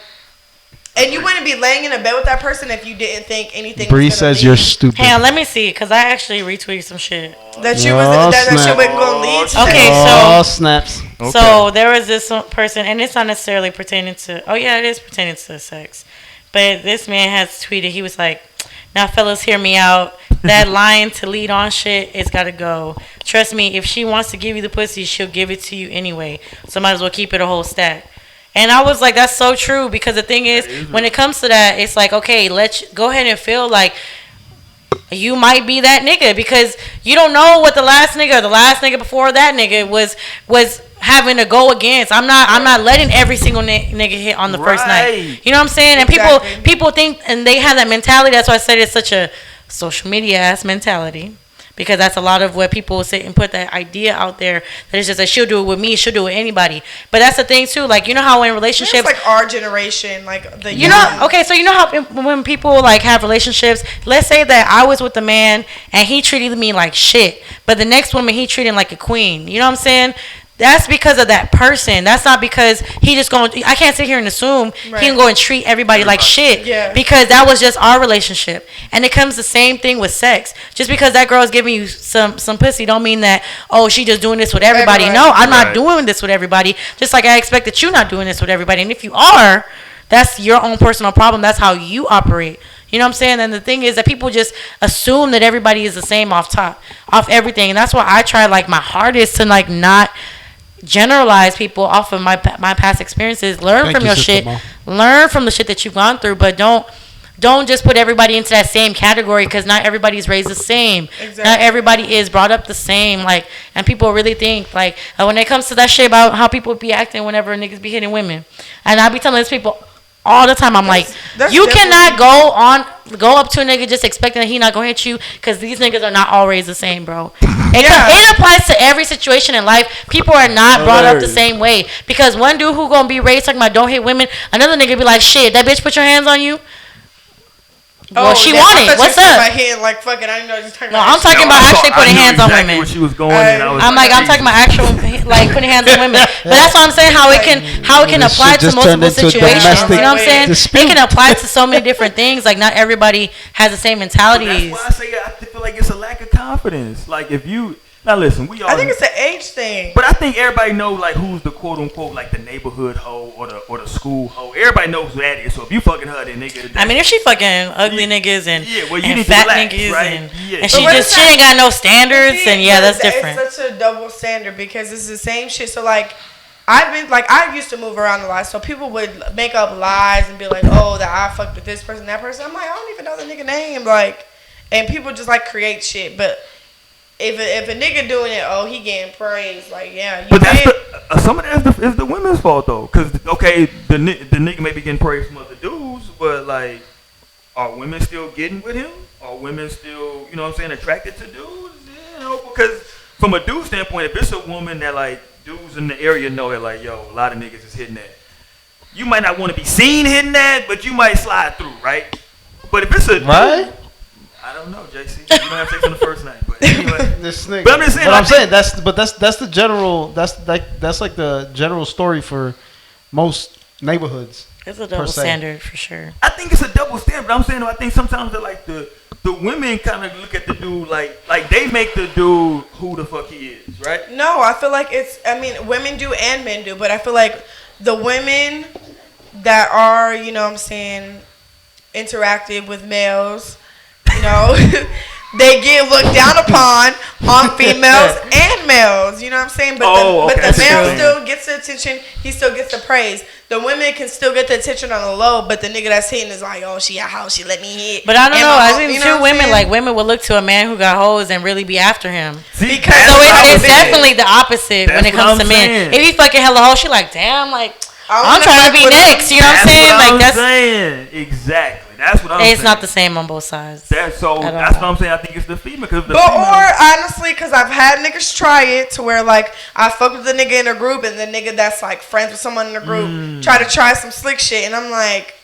And you wouldn't be laying in a bed with that person if you didn't think anything. Bree says you're stupid. Hang on, let me see, cause I actually retweeted some shit that you that shit wasn't gonna lead to. Okay, so snaps. Okay. So there was this person, and it's not necessarily pertaining to. Oh yeah, it is pertaining to sex, but this man has tweeted. He was like, "Now, fellas, hear me out. That lying to lead on shit, it's gotta go. Trust me, if she wants to give you the pussy, she'll give it to you anyway. So might as well keep it a whole stack." And I was like, that's so true, because the thing is, when it comes to that, it's like, okay, let's go ahead and feel like you might be that nigga, because you don't know what the last nigga or the last nigga before that nigga was having to go against. I'm not letting every single nigga hit on the first night. You know what I'm saying? And people think, and they have that mentality. That's why I said it's such a social media ass mentality. Because that's a lot of what people say and put that idea out there that it's just like, she'll do it with me, she'll do it with anybody. But that's the thing too, like, you know how in relationships, it's like our generation, like the okay, so you know how when people like have relationships, let's say that I was with a man and he treated me like shit, but the next woman he treated like a queen. You know what I'm saying? That's because of that person. That's not because he just going. I can't sit here and assume he can go and treat everybody like shit. Yeah. Because that was just our relationship. And it comes the same thing with sex. Just because that girl is giving you some pussy, don't mean that, oh, she just doing this with everybody. No, I'm not doing this with everybody. Just like I expect that you're not doing this with everybody. And if you are, that's your own personal problem. That's how you operate. You know what I'm saying? And the thing is that people just assume that everybody is the same off everything. And that's why I try like my hardest to like not generalize people off of my past experiences. Learn from your shit. Learn from the shit that you've gone through, but don't just put everybody into that same category, because not everybody's raised the same. Exactly. Not everybody is brought up the same. Like, and people really think like when it comes to that shit about how people be acting whenever niggas be hitting women, and I be telling these people all the time, I'm like, you cannot go up to a nigga just expecting that he not gonna hit you, because these niggas are not all raised the same, bro. It applies to every situation in life. People are not brought up the same way, because one dude who gonna be raised talking about don't hit women, another nigga be like, shit, that bitch put your hands on you. Well, she wanted. What's up? Like, fucking, I didn't know you talking about. No, I'm talking about actually putting hands on women. Where she was going, and I'm talking about actual like putting hands on women. But that's what I'm saying. How it can apply to multiple situations. You know what I'm saying? It can apply to so many different things. Like, not everybody has the same mentality. That's why I say I feel like it's a lack of confidence. Like, if you Now listen, we all. I think it's an age thing. But I think everybody knows like who's the quote unquote like the neighborhood hoe or the school hoe. Everybody knows who that is. So if you fucking her, then nigga. I mean, if she fucking ugly niggas and well, you and need fat to relax, niggas right? and she ain't got no standards, and yeah, that's different. It's such a double standard because it's the same shit. So like, I used to move around a lot, so people would make up lies and be like, oh, that I fucked with this person, that person. I'm like, I don't even know the nigga name, like, and people just like create shit, but. If a nigga doing it, oh, he getting praised. Like, yeah. But that's some of that is the women's fault, though. Because, okay, the nigga may be getting praised from other dudes, but, like, are women still getting with him? Are women still, you know what I'm saying, attracted to dudes? You know, because from a dude standpoint, if it's a woman that, like, dudes in the area know that, like, yo, a lot of niggas is hitting that. You might not want to be seen hitting that, but you might slide through, right? But if it's a dude, I don't know, JC. You don't have sex on the first night, but anyway. This nigga. But I'm just saying. That's the general. That's like the general story for most neighborhoods. It's a double standard for sure. I think it's a double standard. But I'm saying, I think sometimes that like the women kind of look at the dude like they make the dude who the fuck he is, right? No, I feel like it's. I mean, women do and men do, but I feel like the women that are, you know what I'm saying, interactive with males. You know, they get looked down upon on females and males. You know what I'm saying? But the male still gets the attention. He still gets the praise. The women can still get the attention on the low, but the nigga that's hitting is like, oh, she a house, she let me hit. But I don't know. I think too, women will look to a man who got hoes and really be after him. Because so it's definitely the opposite when it comes to men. If he fucking hella hoes, she like, damn, like I'm trying to be next. You know what I'm saying? Like that's exactly. That's what I'm saying. It's not the same on both sides. That's what I'm saying. I think it's the female. Honestly, because I've had niggas try it to where, like, I fuck with the nigga in a group and the nigga that's, like, friends with someone in the group try some slick shit. And I'm like,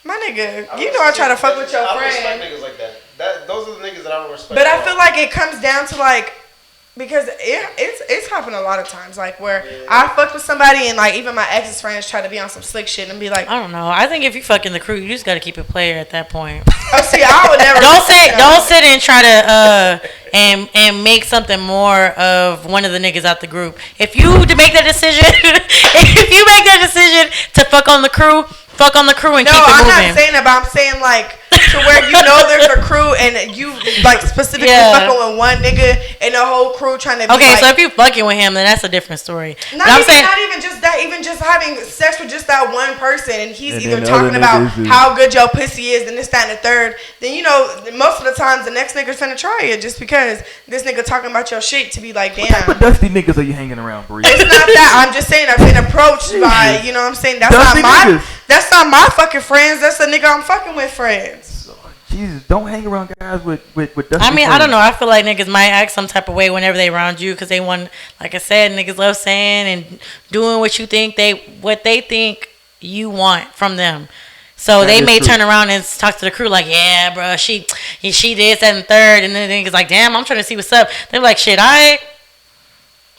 my nigga, you know I try to fuck with your friend. I respect niggas like that. Those are the niggas that I don't respect. But I feel like it comes down to, like, because it's happened a lot of times, like where I fucked with somebody and like even my ex's friends try to be on some slick shit and be like, I don't know. I think if you fucking the crew, you just gotta keep it player at that point. Oh, see, I would never. Don't sit and try to and make something more of one of the niggas out the group. If you make that decision, to fuck on the crew and keep it moving. No, I'm not saying that, but I'm saying like to where you know there's a crew and you like specifically fucking with one nigga and the whole crew trying to be okay, so if you fucking with him, then that's a different story. Not even just that, even just having sex with just that one person and he's either talking about how good your pussy is and this, that, and the third, then you know most of the times the next nigga's finna try it just because this nigga talking about your shit to be like, damn. What type of dusty niggas are you hanging around, Bree? It's not that. I'm just saying I've been approached by, you know what I'm saying? That's not my fucking friends. That's the nigga I'm fucking with friends. Jesus, don't hang around guys with dusty I mean, friends. I don't know. I feel like niggas might act some type of way whenever they around you because they want, like I said, niggas love saying and doing what they think you want from them. So they may turn around and talk to the crew like, yeah, bro, she did that and third, and then the niggas like, damn, I'm trying to see what's up. They're like, shit, I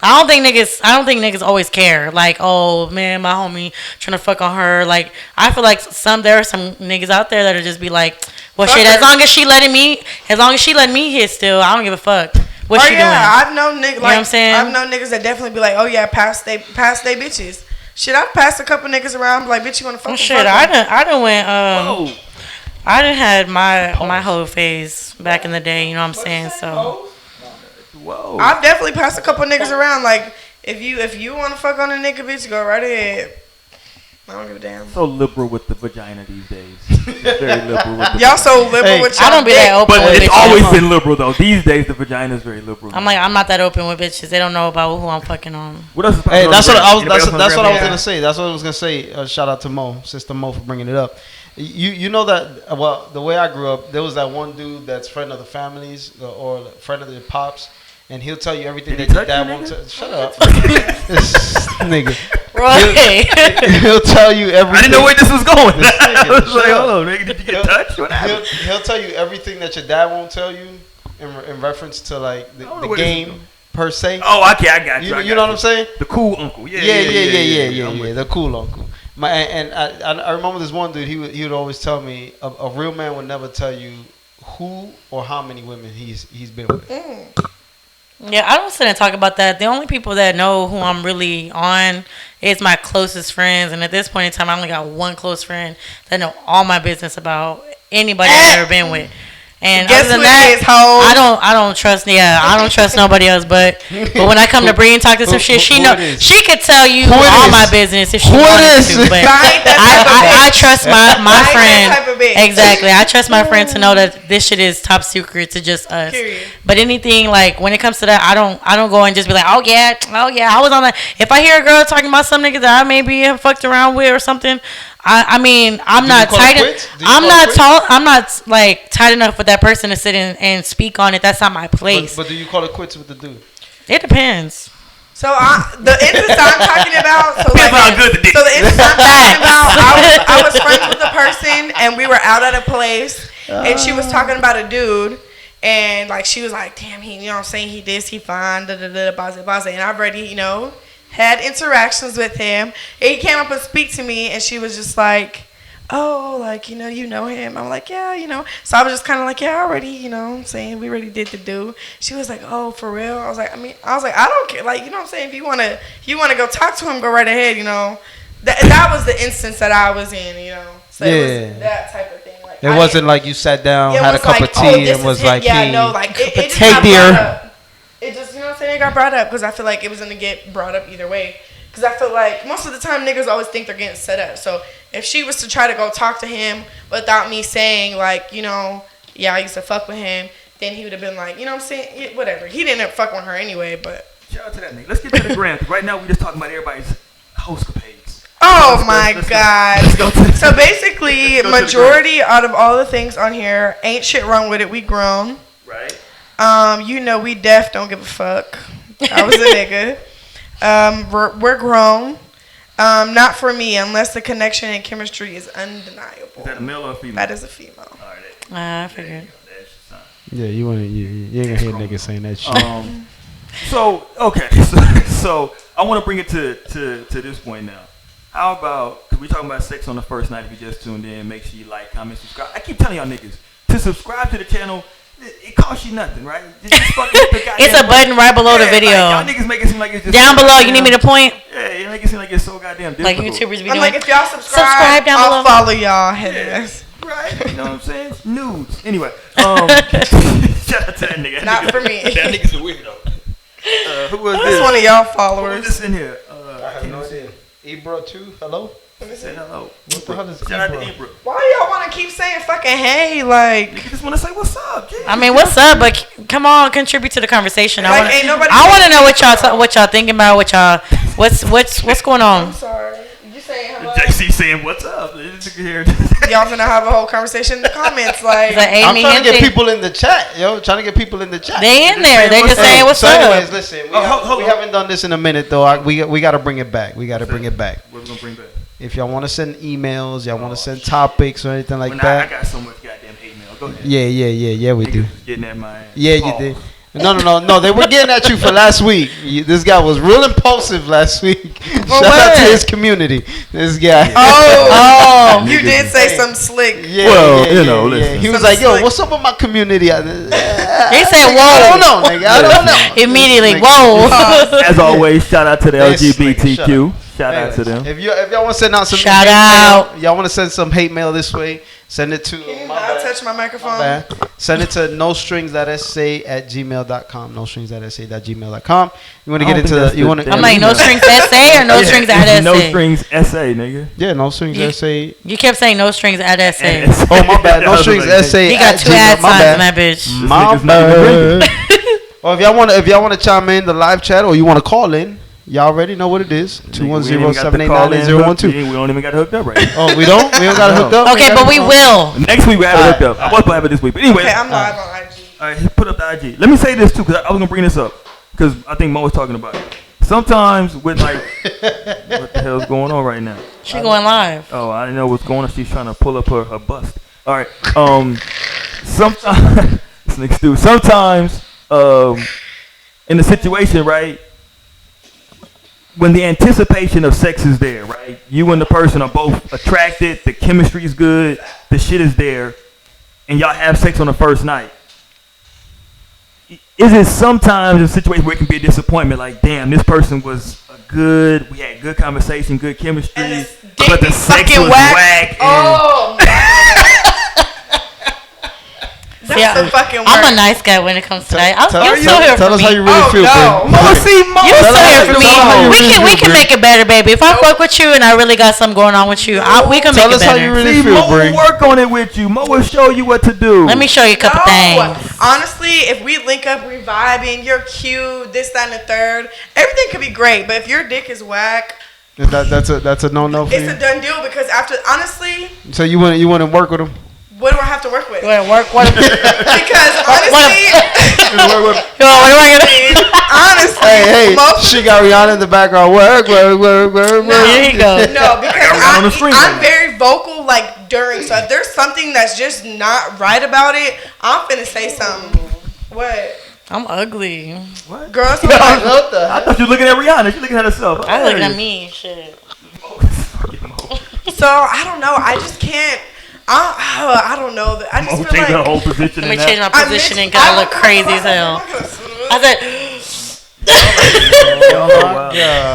don't think niggas always care. Like, oh man, my homie trying to fuck on her. Like, I feel like there are some niggas out there that'll just be like, well, shit, as long as she letting me hit still, I don't give a fuck. What she doing? I've known niggas. You know what I'm saying? I've known niggas that definitely be like, oh yeah, pass they bitches. Shit, I've passed a couple niggas around, like, bitch, you wanna fuck? Oh, shit, I done went. I done had my whole phase back in the day. You know what I'm saying? So. Whoa. I've definitely passed a couple niggas around. Like, if you want to fuck on a nigga, bitch, go right ahead. I don't give a damn. So liberal with the vagina these days. Very liberal with the y'all so liberal with y'all. I don't be that open but with it's bitches. always been liberal, though. These days, the vagina is very liberal. I'm not that open with bitches. They don't know about who I'm fucking on. What else is hey, that's what I was gonna say. That's what I was gonna say. Shout out to Mo, Sister Mo, for bringing it up. You know that, well, the way I grew up, there was that one dude that's friend of the families or friend of the pops. And he'll tell you everything that your dad won't tell. Shut up. This nigga. Right. He'll tell you everything. I didn't know where this was going. Nigga, I was like, hold on, nigga, did you get touched? What happened? He'll tell you everything that your dad won't tell you in reference to, like, the game per se. Oh, okay, I got you. You know what I'm saying? The cool uncle. Yeah. The cool uncle. I remember this one dude, he would always tell me, a real man would never tell you who or how many women he's been with. Yeah, I don't sit and talk about that. The only people that know who I'm really on is my closest friends. And at this point in time, I only got one close friend that know all my business about anybody I've ever been with. And guess other than what that, it is, hoes? I don't trust. Yeah, I don't trust nobody else. But when I come to Bree and talk to some shit, she could tell you all my business if she wanted to. But I trust my friend. Exactly, I trust my friend to know that this shit is top secret to just us. Period. But anything like when it comes to that, I don't go and just be like, oh yeah, I was on that. If I hear a girl talking about some nigga that I maybe have fucked around with or something. I mean, I'm not tight. I'm not like tight enough with that person to sit and speak on it. That's not my place. But do you call it quits with the dude? It depends. So the instance I'm talking about. So the instance I'm talking about, I was friends with a person and we were out at a place and she was talking about a dude. And like she was like, damn, he, you know what I'm saying, he this, he fine, da da da, baze. And I've already, had interactions with him. And he came up and speak to me, and she was just like, oh, like, you know him. I'm like, yeah. So I was just kind of like, yeah, I already, you know what I'm saying, we already did the do. She was like, oh, for real? I was like, I don't care. Like, you know what I'm saying? If you want to go talk to him, go right ahead, That was the instance that I was in, So it was that type of thing. Like, it wasn't like you sat down, had a cup of tea, and was like, hey, it hey, dear. It just, it got brought up because I feel like it was going to get brought up either way. Because I feel like most of the time niggas always think they're getting set up. So if she was to try to go talk to him without me saying, like, yeah, I used to fuck with him, then he would have been like, you know what I'm saying? Whatever. He didn't fuck with her anyway, but. Shout out to that nigga. Let's get to the gram. Because right now we just talking about everybody's hostcapades. Oh, my God. So basically, majority out of all the things on here, ain't shit wrong with it. We grown. Right. We deaf, don't give a fuck. I was a nigga. We're grown. Not for me, unless the connection and chemistry is undeniable. Is that a male or a female? That is a female. All right. I figured. Yeah, you ain't gonna hear niggas saying that shit. So I want to bring it to this point now. How about, because we talking about sex on the first night, if you just tuned in, make sure you like, comment, subscribe. I keep telling y'all niggas, to subscribe to the channel, it costs you nothing, right? Just fucking hit the it's a button right below the video. Like, y'all niggas make it seem like it's just down below. You need me to point? Yeah, you make it seem like it's so goddamn difficult. Like YouTubers be doing. I'm like, if y'all subscribe down below, I'll follow y'all. Right? You know what I'm saying? Nudes. Anyway, shout out to that nigga. Not for me. That nigga's a weirdo. Who was this? That's one of y'all followers. Who was this in here? I have no idea. Ebro 2, hello? Say hello. What the hell is Shout out to Ebro. Why y'all want to keep saying fucking hey? Like, you just want to say what's up, Jay. I mean, what's up? But come on, contribute to the conversation. Like, I want to know what y'all thinking about. What's going on? I'm sorry. You saying hello? JC saying what's up. Y'all gonna have a whole conversation in the comments, like. I'm trying to get people in the chat, yo. Trying to get people in the chat. They in there. They just saying what's up. So anyways, listen. We haven't done this in a minute though. We got to bring it back. We got to bring it back. What we gonna bring back? If y'all want to send emails, y'all want to send topics or anything like that. I got so much goddamn hate mail. Go ahead. Yeah, we do. Getting at my ass. Yeah, you did. No. They were getting at you for last week. This guy was real impulsive last week. Shout out to his community. This guy. Oh, you did say some slick. Yeah, listen. He was like, "Yo, what's up with my community?" He said, "Whoa." I don't know, nigga. I don't know. Immediately, whoa. As always, shout out to the LGBTQ. Shout out to them. If y'all want to send out some shout out, y'all want to send some hate mail this way, send it to. Can you not touch my microphone? Send it to nostrings@sa@gmail.com. Nostrings@sa.gmail.com. You want to get into the? You want to? I'm like no strings SA or no strings at SA. No strings SA, nigga. Yeah, no strings SA. You kept saying no strings at SA. Oh my bad. No strings SA. He got two ad signs in that bitch. My bad. Or if y'all want to chime in the live chat, or you want to call in. Y'all already know what it is. 210-789-8012. We don't even got hooked up right now. Oh, we don't? We don't got it hooked up? Okay, but we will. Next week we have it hooked up. I was going to have it this week. But anyway. Okay, I'm live on IG. All right, he put up the IG. Let me say this too, because I was going to bring this up. Because I think Mo was talking about it. Sometimes with like, what the hell's going on right now? She going live. Oh, I didn't know what's going on. She's trying to pull up her bust. All right. Sometimes, this next dude. Sometimes, in the situation, right? When the anticipation of sex is there, right? You and the person are both attracted, the chemistry is good, the shit is there, and y'all have sex on the first night. is it sometimes a situation where it can be a disappointment? Like, damn, this person was we had good conversation, good chemistry, but the sex was whack. Oh, that's a fucking word. I'm a nice guy when it comes to that. Tell You still here for us me. how you really feel, no. bro. You still here for me. We can Brie. make it better, baby. If I fuck with you and I really got something going on with you, we can make Tell it us how better. you really See, feel, Mo Brie. will work on it with you. Mo will show you what to do. Let me show you a couple things. Honestly, if we link up, we vibing, you're cute, this, that, and the third, everything could be great. But if your dick is whack, That's a no for it's you. a done deal. Because after, honestly, So you want to work with him? what do I have to work with? You want to work? What? Because honestly, honestly, Hey, most she got Rihanna in the background. Work. Here you go. no, because on the screen I'm right now. very vocal, like during. So if there's something that's just not right about it, I'm finna say something. What? I'm ugly. Girls, I thought you were looking at Rihanna. She's looking at herself. I look at me. Shit. so I don't know. I just can't. I don't know. I just Mo feel take her like whole position Let me in change that. my positioning because I look crazy as hell. I said, Wow.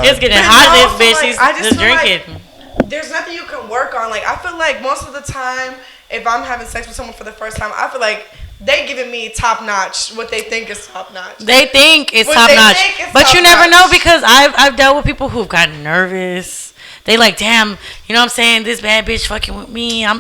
it's getting But hot in also, this bitch. like, She's I just just feel like- drinking. there's nothing you can work on. Like I feel like most of the time, if I'm having sex with someone for the first time, I feel like they giving me top notch what they think is top notch. They think it's What top they notch, think is but you never top-notch. know because I've dealt with people who've gotten nervous. They like, damn, you know what I'm saying? This bad bitch fucking with me. I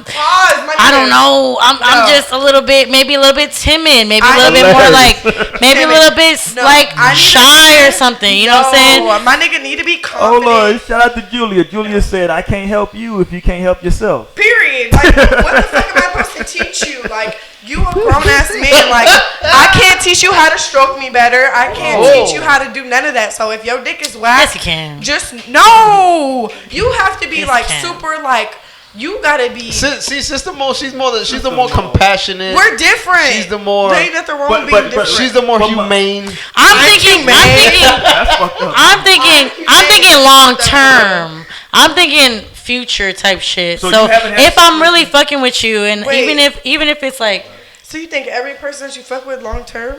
don't know. I'm just a little bit, maybe a little bit timid, maybe a little bit more like, maybe a little bit like shy or something. You know what I'm saying? My nigga need to be Hold confident. on, shout out to Julia. Julia said, I can't help you if you can't help yourself. Period. Like, what the fuck am I supposed to teach you? Like, you a grown ass man. Like, I can't teach you how to stroke me better. I can't teach you how to do none of that. So if your dick is whack, Yes, you can. just no. You have to be Yes, like you can. super like. You gotta be. See, Sister Mo, she's the more compassionate. We're different. She's the more. There ain't nothing wrong with being but different. She's the more humane. I'm thinking That's fucked up. I'm thinking long term. I'm thinking future type shit. So So, you haven't had if I'm really fucking with you, and Wait. even if it's like, So you think every person that you fuck with long term?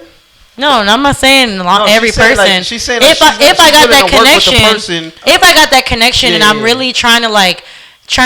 no, I'm not saying every she's saying, person. like, she's saying, like, if I she's got willing that to work with the connection, person. if I got that connection, and I'm Yeah. really trying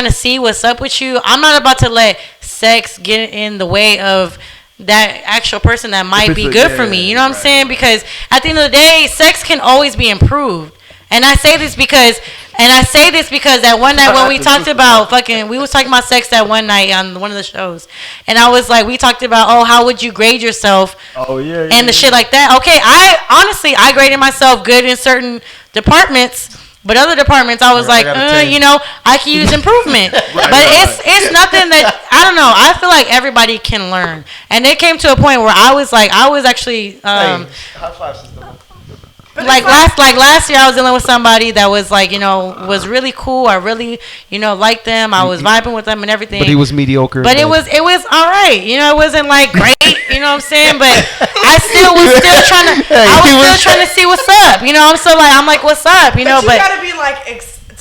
to see what's up with you, I'm not about to let sex get in the way of that actual person that might it's be a- good yeah, for me. You know what I'm right, saying? Because at the end of the day, sex can always be improved. And I say this because that one night when we talked about we was talking about sex that one night on one of the shows, and I was like, we talked about, oh, how would you grade yourself? Oh, yeah. And the shit like that. Okay, I graded myself good in certain departments, but other departments I was like, I gotta tell you. you know, I can use improvement. But it's nothing that, I don't know. I feel like everybody can learn. And it came to a point where I was actually Hey, high five, Sister Mo. last year I was dealing with somebody that was like, you know, was really cool. I really, you know, liked them. I was vibing with them and everything. But he was mediocre. But it was all right. You know, it wasn't like great. You know what I'm saying? But I was still trying to see what's up. You know, I'm like, what's up? You know, you but gotta be like,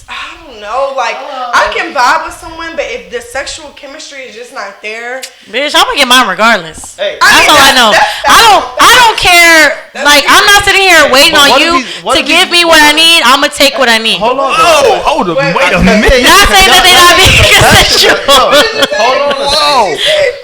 I don't know. Like, I can vibe with someone, but if the sexual chemistry is just not there, bitch, I'm gonna get mine regardless. Hey. That's all I know. I don't care. Like, I'm not sitting here waiting But on what you if what to if give me what I need. I'm gonna take what I need. Hold on. Oh, hold up. Wait a minute. Not saying that they not being consensual. Hold on. Whoa.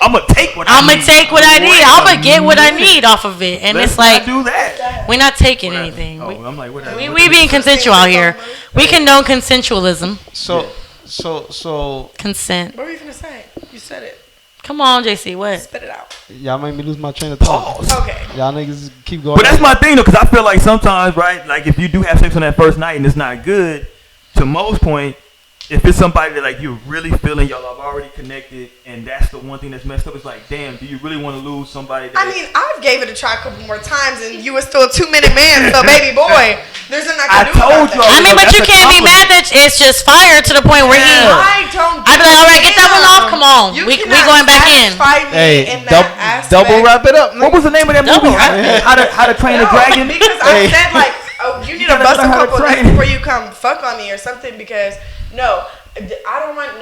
I'm going to take what I I'm need. gonna take what I need. I'm gonna get what I need off of it. And Let's it's like, not do that. we're not taking anything. Oh, I'm like, whatever. We being consensual out here. We condone consensualism. So Consent. what were you gonna say? You said it. Come on, JC. What? Spit it out. y'all made me lose my train of thought. Okay. Y'all niggas keep going. But that's my thing, though, because I feel like sometimes, right, like if you do have sex on that first night and it's not good, to Mo's point, if it's somebody that like you're really feeling, y'all have already connected, and that's the one thing that's messed up, it's like, damn, do you really want to lose somebody that... I mean, I've gave it a try a couple more times, and you were still a 2-minute man. So, baby boy, there's nothing I can do about that. I mean, but you That's a can't be mad compliment. that it's just fire to the point where I don't. I'd be like, all right, get that one off. Come on, You we cannot going back in. satisfy me Hey, in that aspect. double wrap it up. What was the name of that movie? Double. How to Train a No, Dragon? because I said like, oh, you need to gotta bust a learn how to couple train. nuts before you come fuck on me or something. Because no, I don't want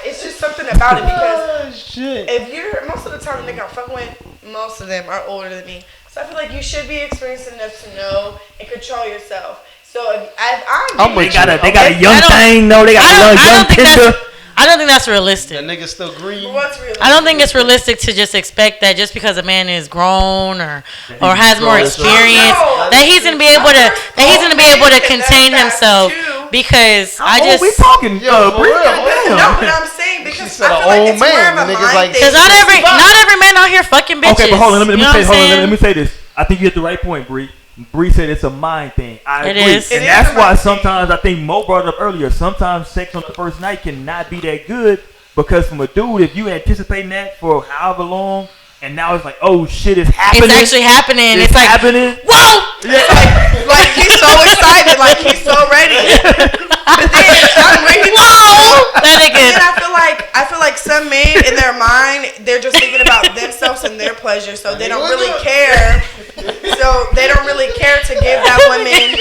it's just something about it because Shit. if you're most of the time the nigga I'm fucking with, most of them are older than me. So I feel like you should be experienced enough to know and control yourself. So if They got a young thing, no. They got a young tender. I don't think that's realistic. That nigga's still green. what's realistic? I don't think it's realistic to just expect that just because a man is grown or has more experience that he's gonna be able to contain himself. Because we talking, No, but I'm saying because I feel like it's more of a mind thing. Because not every man out here fucking bitches. Okay, but hold on. Let me say this. I think you hit the right point, Bree. Bree said it's a mind thing. I agree. And that's why sometimes I think Mo brought it up earlier. Sometimes sex on the first night cannot be that good because from a dude, if you anticipating that for however long, and now it's like, oh shit, it's happening. It's actually happening. It's like happening. Whoa! Yeah. like he's so excited, like he's so ready. But then I'm ready. Whoa! That nigga. And I feel like some men in their mind, they're just thinking about themselves and their pleasure, so they don't really care. So they don't really care to give that woman.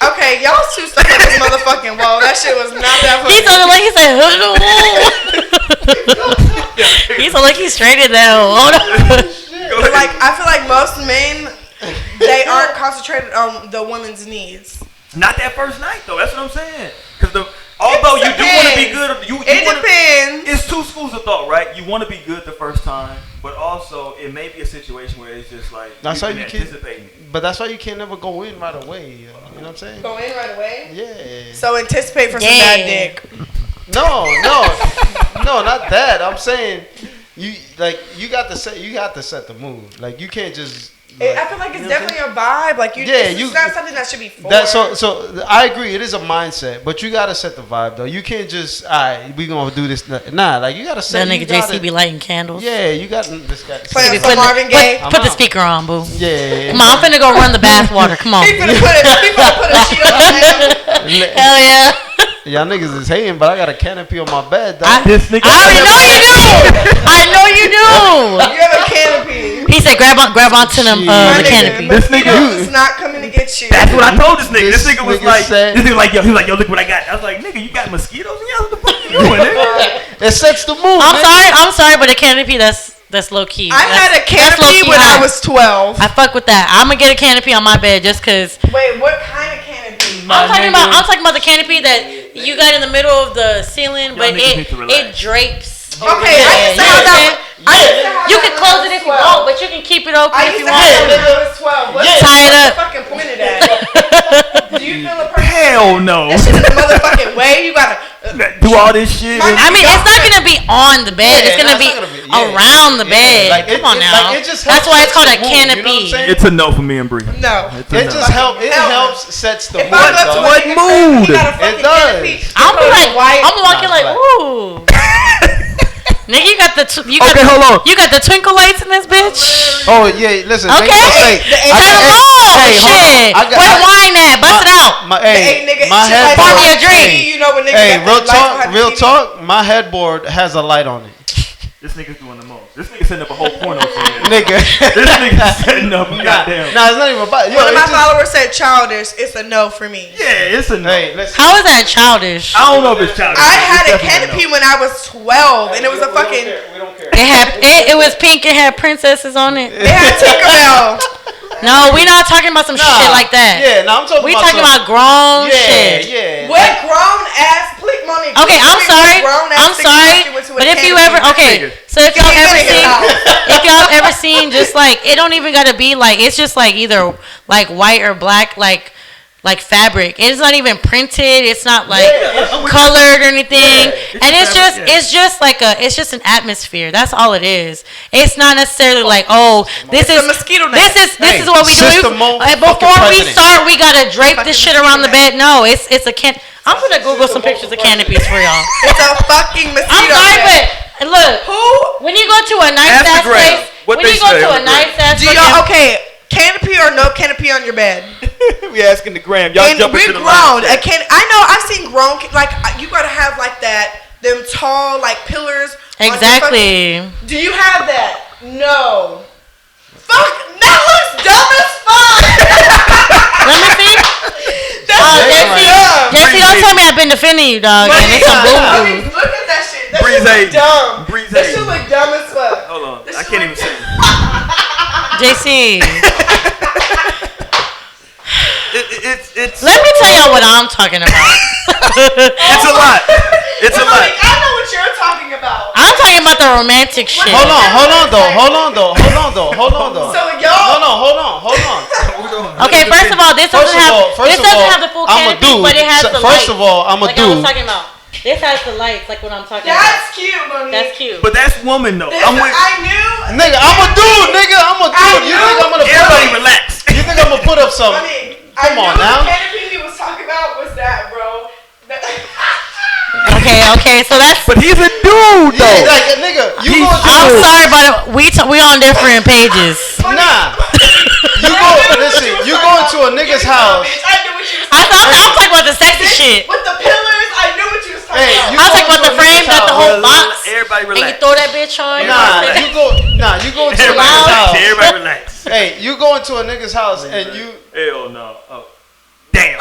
Okay, y'all too stuck on this motherfucking wall. That shit was not that funny. He sounded like he said, he sounded like he's straight in that hole. But like, I feel like most men, they aren't concentrated on the woman's needs. Not that first night though. That's what I'm saying. Because although you do want to be good, it depends. It's two schools of thought, right? You want to be good the first time, but also it may be a situation where it's just like that's why you anticipating. But that's why you can't never go in right away. You know what I'm saying? Go in right away. Yeah. So anticipate for some bad dick. No, not that. I'm saying you got to set the mood. Like you can't just. Like, I feel like it's definitely a vibe. Like it's not something that should be forced. So I agree. It is a mindset, but you gotta set the vibe though. You can't just we gonna do this. Nah, like you gotta set. That nigga JC be lighting candles. Yeah, you got this guy. Playing some Marvin Gaye. Put the speaker on, boo. Yeah. Come on, I'm finna go run the bath water. Come on. He finna put a sheet on him. Hell yeah. Y'all niggas is hating, but I got a canopy on my bed. I already know you do. I know you do. You have a canopy. He said, grab onto them the canopy. This nigga is not coming to get you. That's what I told this nigga. This nigga was nigga like, yo, he was like, yo, look what I got. I was like, nigga, you got mosquitoes? Yeah, what the fuck you doing, nigga? It sets the mood. I'm sorry, but a canopy that's low key. I had a canopy when I was 12. I fuck with that. I'm gonna get a canopy on my bed just cause. Wait, what kind of canopy? I'm talking about the canopy that you got in the middle of the ceiling, but it drapes. Okay, I used to have that. You can close it if you want, but you can keep it open if you want. I used to have that when I was 12. What tie it up. Fucking pointed at? Do you feel a person? Hell no. That shit in the motherfucking way. You gotta do all this shit. I mean, it's not gonna be on the bed. It's gonna be around the bed. Like, come on now. That's why it's called a canopy. It's a no for me and Bree. No. It just helps. It helps sets the mood. What mood? It does. I'm walking like, ooh. Nigga, you got hold on. You got the twinkle lights in this bitch. Oh yeah, listen. Okay. Turn them on. Shit. Where the wine at? Bust it out. My headboard. Pour me a drink. You know when niggas Hey, real talk. My headboard has a light on it. This nigga's doing the most. This nigga setting up a whole porno scene. Nigga. This nigga setting up goddamn. Nah, it's not even about. One of my followers said childish. It's a no for me. Yeah, it's a no. Hey, listen. How is that childish? I don't know if it's childish. I had a canopy when I was 12, and it was a fucking. We don't care. It was pink. It had princesses on it. It had Tinkerbell. No, we not talking about some shit like that. Yeah, no, I'm talking we about. talking about grown shit. Yeah. What grown ass? Please, Monique. Okay, I'm sorry. But if you ever, so if y'all ever seen just like it don't even gotta be like it's just like either like white or black like fabric. It's not even printed. It's not like colored or anything. And it's just like it's just an atmosphere. That's all it is. It's not necessarily like this is a mosquito net. This is what we do. Before we start, we gotta drape this shit around the bed. No, it's a can. I'm gonna Google some pictures of canopies for y'all. It's a fucking mosquito. I'm sorry, but look, when you go to a nice ass place, canopy or no canopy on your bed? We asking the gram. Y'all jump into the grown. I know I've seen grown like you gotta have like them tall like pillars. Exactly. Do you have that? No. Fuck. That looks dumb as fuck. Let me see. Jesse, don't tell me I've been defending you, dog. And it's some boo-boo. Look at that shit. That shit look dumb. That shit look dumb as fuck. Hold on. I can't even say it. JC. It's Let me tell y'all what I'm talking about. it's a lot. It's a lot. I know what you're talking about. I'm talking about the romantic shit. Hold on though. So y'all. No, hold on. Okay, first of all, this doesn't have the full I'm a canopy, dude. but it has the lights. First of all, I'm a like I dude. was talking about. This has the lights, like what I'm talking about. That's cute, Monique. That's cute. But that's woman though. This, I'm with. I knew. Nigga, I'm a dude. You think I'm gonna Everybody relax. You think I'm gonna put up some? Monique, Come on now. The canopy he was talking about was that, bro. Okay, so that's. But he's a dude though. Yeah, like nigga, you going to I'm sorry, but we on different pages. Nah. You go into a nigga's house. I knew what you was I'm talking about the sexy shit. With the pillars, I knew what you was talking about. I'm talking about the frame, got the whole box. Everybody And you relax. throw that bitch on. You go into a Everybody nigga's relax. house. Everybody relax. Hey, you go into a nigga's house and you. Hell no. Oh, damn.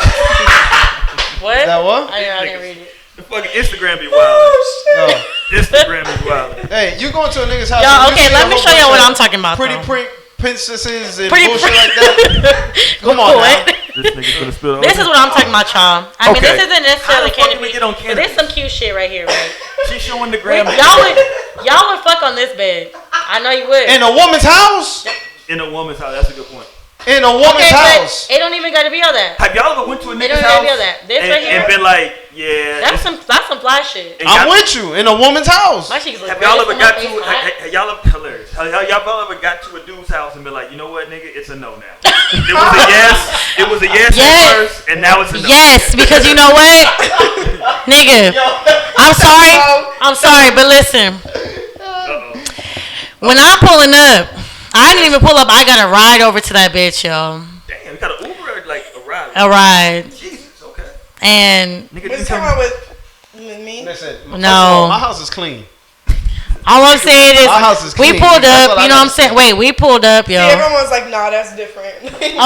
What? That what? I didn't read it. The fucking Instagram be wild. Oh. Instagram is wild. Hey, you go into a nigga's house. Yo, and you okay, see let a me whole show you bunch what of I'm talking about. Pretty though. princesses and Pretty bullshit pri- like that. Come on What? now. This nigga's gonna spill the This is what I'm talking about, y'all. I mean, Okay. this isn't How necessarily the fuck did canopy. we get on But canopy? there's some cute shit right here, right? She's showing the gram. y'all would fuck on this bed. I know you would. In a woman's house? In a woman's house. That's a good point. In a woman's okay, house. but it don't even gotta be all that. Have y'all ever went to a It nigga's don't house gotta be all that. This right here. and been like, yeah. That's some fly shit. and I'm y'all- with you. In a woman's house. My cheeks look Have y'all red ever from my got face to? hot. Have y'all ever hilarious? Have y'all ever got to a dude's house and been like, you know what, nigga, it's a no now. It was a yes. It was a yes Yes. at first, and now it's a no. Yes, because you know what, nigga. I'm sorry, but listen. When I'm pulling up, I didn't even pull up. I gotta ride over to that bitch, yo. Damn, you got an Uber or like a ride? A ride, Jesus, okay. and Nigga, What just you come. talking about with me? Listen, No. first of all, my house is clean. all I'm saying is My house is we clean. pulled That's up. what I You know what I'm gotta saying? Wait, we pulled up, yo. See, everyone's like, nah, that's different.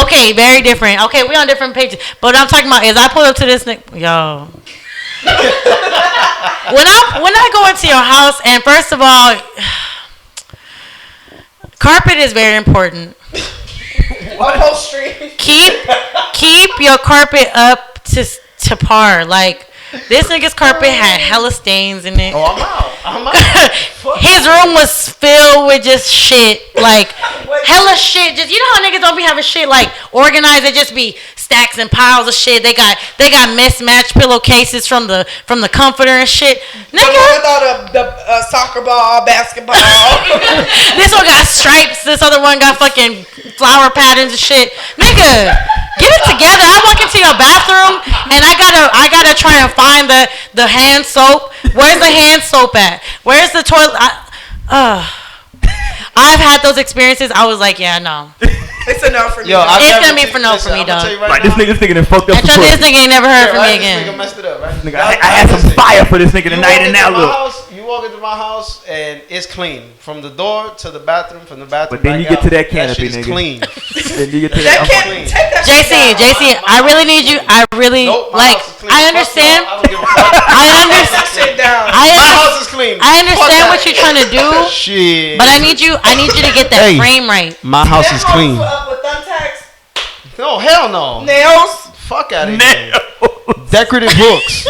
Okay, very different. Okay, we on different pages. But what I'm talking about is I pull up to this yo. when I go into your house, and first of all, carpet is very important. Upholstery. Keep your carpet up to par. Like this nigga's carpet had hella stains in it. Oh, I'm out. His room was filled with just shit, like hella shit. Just you know how niggas don't be having shit like organized. It just be stacks and piles of shit. They got mismatched pillowcases from the comforter and shit. Nigga, With all the soccer ball, basketball. this one got stripes. This other one got fucking flower patterns and shit. Nigga, get it together. I walk into your bathroom and I gotta try and find the hand soap. Where's the hand soap at? Where's the toilet? I've had those experiences. I was like, yeah, no. It's a no for me. Yo, It's gonna be for no for me, dog. Like this nigga done fucked up. And trust me, this nigga ain't never heard from me This nigga again. messed it up, right? Nigga, I had some fire for this nigga tonight, and now look. You walk into my house and it's clean from the door to the bathroom, from the bathroom. But then you back get to out. that canopy, shit is nigga. clean. Then you get to That that. can't clean. take that shit down. JC, I really need you. I really Nope, my like. house is clean. I Fuck understand. y'all, I don't give a fuck. I That understand. shit down. My house is clean. I understand Fuck what that. you're trying to do, Shit. but I need you to get that Hey. frame right. My house is Them clean. hoes up with thumbtacks, No, hell no. nails. Fuck out of here. Nails. Decorative hooks.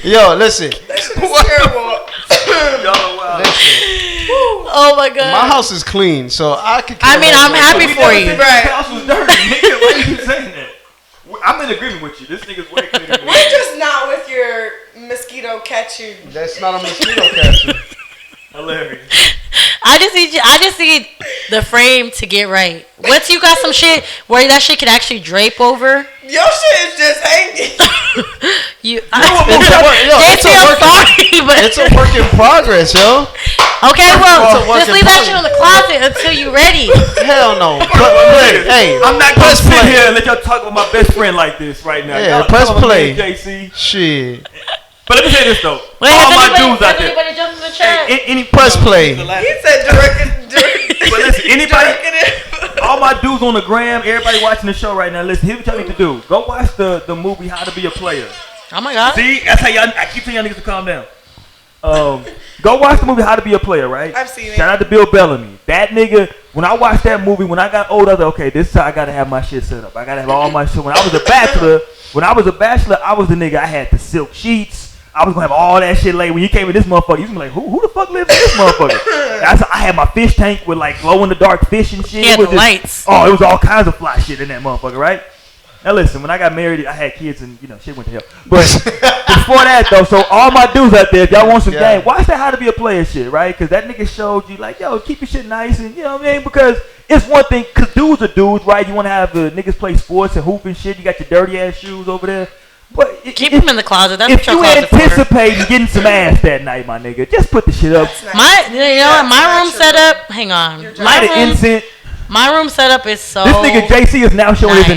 Yo, listen. That shit is terrible. Y'all wild. Listen. Oh my god. My house is clean, so I could. I mean, I'm happy We for never you. said Right. This house was dirty, nigga. Why you saying that? I'm in agreement with you. This nigga's way cleaner than We're me. just not with your mosquito catching. That's not a mosquito catcher. Hilarious. I just need the frame to get right. Once you got some shit where that shit can actually drape over, Your shit is just hanging. It's a work. It's a work in progress, yo. Okay, well, It's a work just in leave that progress. shit in the closet until you ready. Hell no. Hey, I'm not gonna press sit play. here and let y'all talk about my best friend like this right now. Yeah, Y'all press talk about play. me and JC. Shit. But let me say this though. Wait, all my has dudes out there. anybody jumped in the chat? Any Press play. He said direct. But listen, anybody, all my dudes on the gram, everybody watching the show right now, listen, here's what y'all need to do. Go watch the movie How to Be a Player. Oh my god. See, that's how y'all, I keep telling y'all niggas to calm down. Go watch the movie How to Be a Player, right? I've seen it. Shout out to Bill Bellamy. That nigga, when I watched that movie, when I got older, I was like, okay, this is how I gotta have my shit set up. I gotta have all my shit. When I was a bachelor, I was the nigga. I had the silk sheets. I was gonna have all that shit laid. When you came in this motherfucker, you was gonna be like, who the fuck lives in this motherfucker? I had my fish tank with like glow in the dark fish and shit. He had the lights. Oh, it was all kinds of fly shit in that motherfucker, right? Now listen, when I got married, I had kids and shit went to hell. But before that though, so all my dudes out there, if y'all want some game, watch that How to Be a Player shit, right? Because that nigga showed you like, yo, keep your shit nice and you know what I mean? Because it's one thing, because dudes are dudes, right? You want to have the niggas play sports and hoop and shit. You got your dirty ass shoes over there. But Keep them in the closet. That's if what your you closet for. anticipating getting some ass that night, my nigga, just put the shit up. My room set up. Hang on. Light an incense. My room setup is so. This nigga JC is now showing nice. his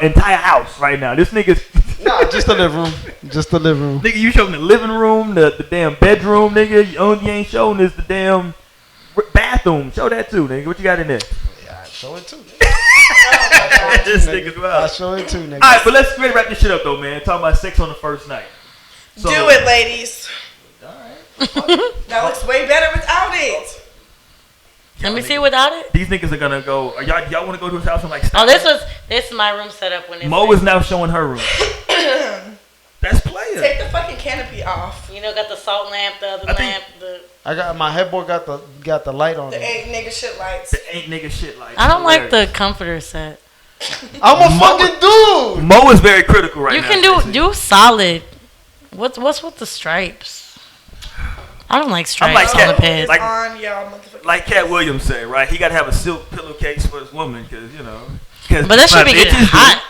entire house right now. This nigga's Nah, just the living room. Just the living room. nigga, you showing the living room, the damn bedroom, nigga. The only thing you ain't showing is the damn bathroom. Show that too, nigga. What you got in there? Yeah, I show it too. This nigga's I wild. show it too, nigga. All right, but let's really wrap this shit up though, man. Talking about sex on the first night. So, Do it, ladies. All right. That looks way better without it. Let me see without it. These niggas are gonna go. Y'all want to go to his house and like? Oh, this is my room set up when it's. Mo is now showing her room. That's player. Take the fucking canopy off. Got the salt lamp, the other lamp, the. I got my headboard got the light on The it. ain't nigga shit lights. The ain't nigga shit like. I don't like the comforter set. I'm a fucking dude. Mo is very critical right You now. can do solid. What's with the stripes? I don't like stripes like on that. the bed. Like- on y'all motherfucking. Like Cat Williams said, right? He got to have a silk pillowcase for his woman because But that should be getting hot.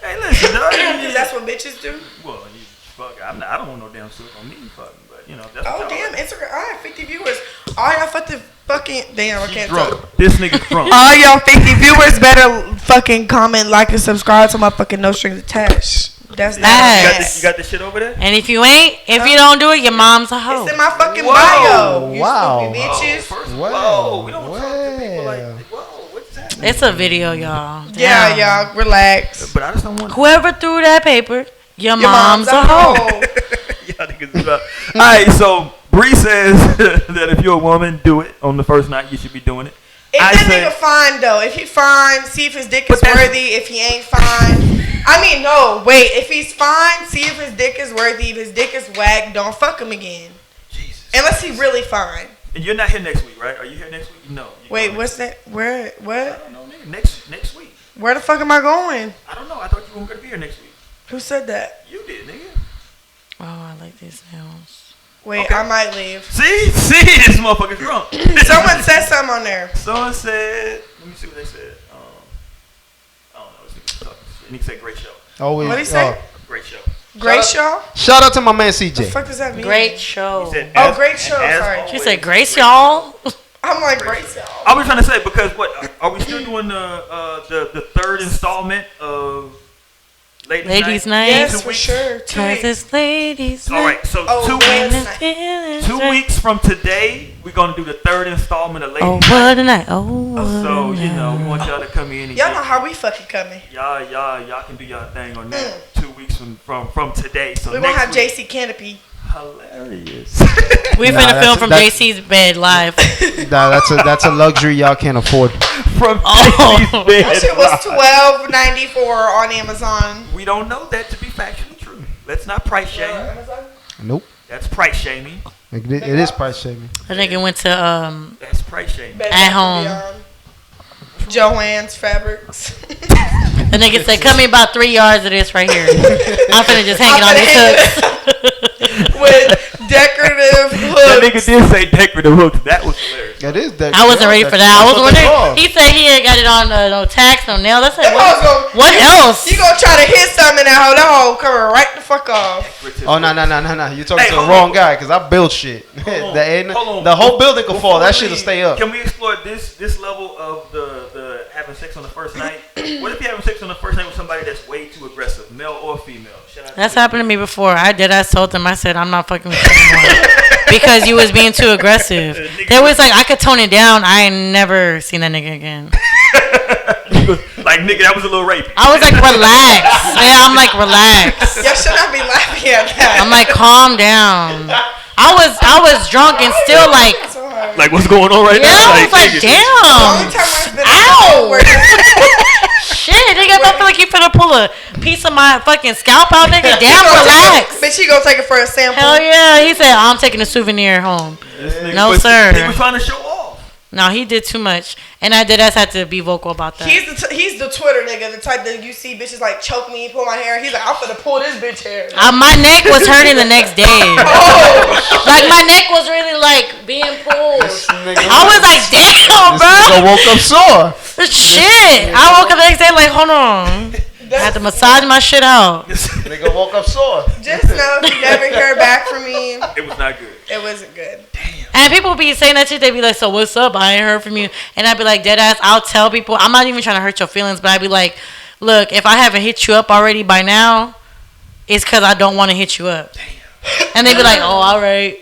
Hey, listen, dog. Because that's what bitches do. Well, you fuck. I don't want no damn silk on me, fucking. But that's what Oh y'all damn, like. Instagram. I have 50 viewers. All y'all fucking damn. I can't Drunk. talk. This nigga's drunk. All y'all 50 viewers better fucking comment, like, and subscribe to my fucking No Strings Attached. That's Nice. You got this shit over there? And if you don't do it, your mom's a hoe. It's in my fucking Whoa. bio. You Wow. stupid bitches. First, Wow. whoa, we don't talk to people like, whoa, what's happening? It's a video, y'all. Yeah, Damn. y'all, relax. But I just don't want. Whoever threw that paper, your Your mom's a hoe. Y'all niggas is wild. All right, so Bree says that if you're a woman, do it on the first night. You should be doing it. If I that say- nigga fine though, if he fine, see if his dick is But that's- worthy. If he ain't fine, I mean no, wait. If he's fine, see if his dick is worthy. If his dick is whack, don't fuck him again. Jesus. Unless he really fine. And you're not here next week, right? Are you here next week? No. You Wait, going- what's that? Where? I What? don't know, nigga. Next week. Where the fuck am I going? I don't know. I thought you weren't gonna be here next week. Who said that? You did, nigga. Oh, I like these nails. Wait, Okay. I might leave. See, this motherfucker's drunk. Someone said something on there. Someone said, let me see what they said. I don't know. This nigga's talking shit. Nigga said great show. Always. What'd he say? Great show. Great show? Shout out to my man The CJ. fuck does that mean? Great show. He said, Oh, great show, as sorry. always, She said, "Grace, y'all." I'm like, great show. I was trying to say because what are we still doing the third installment of Ladies' Night. Yes, 2 for weeks? sure. 2 Cause weeks. it's ladies' All night. right, so Oh, 2 wait. weeks. 2 weeks from today, we're gonna do the third installment of Ladies' Oh, Night. what a night. Oh, what So a we night. want y'all to come in and Y'all get- know how we fucking coming. y'all can do y'all thing on that 2 weeks from today. So We gonna next have week, JC Canopy. hilarious. We Nah, finna that's- film from that's- JC's bed live. Nah, that's a luxury y'all can't afford. From Oh. JC's bed. That shit was $12.94 on Amazon. We don't know that to be factually true. Let's not price shame. Amazon? Nope. That's price shaming. It is price shaming. I think it went to That's price shaming. Bed At Bath & home. Beyond. Joann's Fabrics. the nigga said, "Cut me about 3 yards of this right here. I'm finna just hang it on these hooks." With decorative That nigga hooks. did say decorative hooks. That was hilarious. That is that. I wasn't ready for that. I was That's what they wondering. are. He said he ain't got it on no tax, no nail. I said, That hoe's what, gonna- what else? You gonna try to hit something in that hole? That hole coming right the fuck off. Oh no. You talking Hey, to the hold wrong on. guy because I build shit. Hold on. The end- Hold on. the whole building could fall. Before That we shit'll leave, stay up. Can we explore this level of the having sex on the first night? What if you're having sex on the first night with somebody that's way too aggressive, male or female? Shout out to That's you. happened to me before. I told them, I said, I'm not fucking with you anymore. Because you was being too aggressive. There was like, I could tone it down. I ain't never seen that nigga again. Like, nigga, that was a little rapey. I was like, relax. Yeah, I'm like, relax. Y'all should not be laughing at that. I'm like, calm down. I was drunk and still like, So hard. Like, what's going on right yeah, now? I was like, The damn. only time I've been Ow. where Shit, nigga, I feel like you finna pull a piece of my fucking scalp out, nigga. Damn, relax. Bitch, you gonna take it for a sample. Hell yeah. He said, I'm taking a souvenir home. This nigga No, was- sir. He was trying to show off. No, he did too much. And I did had to be vocal about that. He's the Twitter nigga, the type that you see bitches like choke me, pull my hair. He's like, I'm finna pull this bitch hair. My neck was hurting the next day. Like, my neck was really, like, being pulled. I was like, damn, This nigga bro. woke up sore. Shit. I woke up the next day like, hold on. I had to massage my shit out. Nigga woke up sore. Just know if you never hear back from me, It was not good. it wasn't good. And people be saying that shit. They be like, so what's up? I ain't heard from you. And I'd be like, deadass, I'll tell people. I'm not even trying to hurt your feelings, but I'd be like, look, if I haven't hit you up already by now, it's because I don't want to hit you up. And they be like, oh, all right.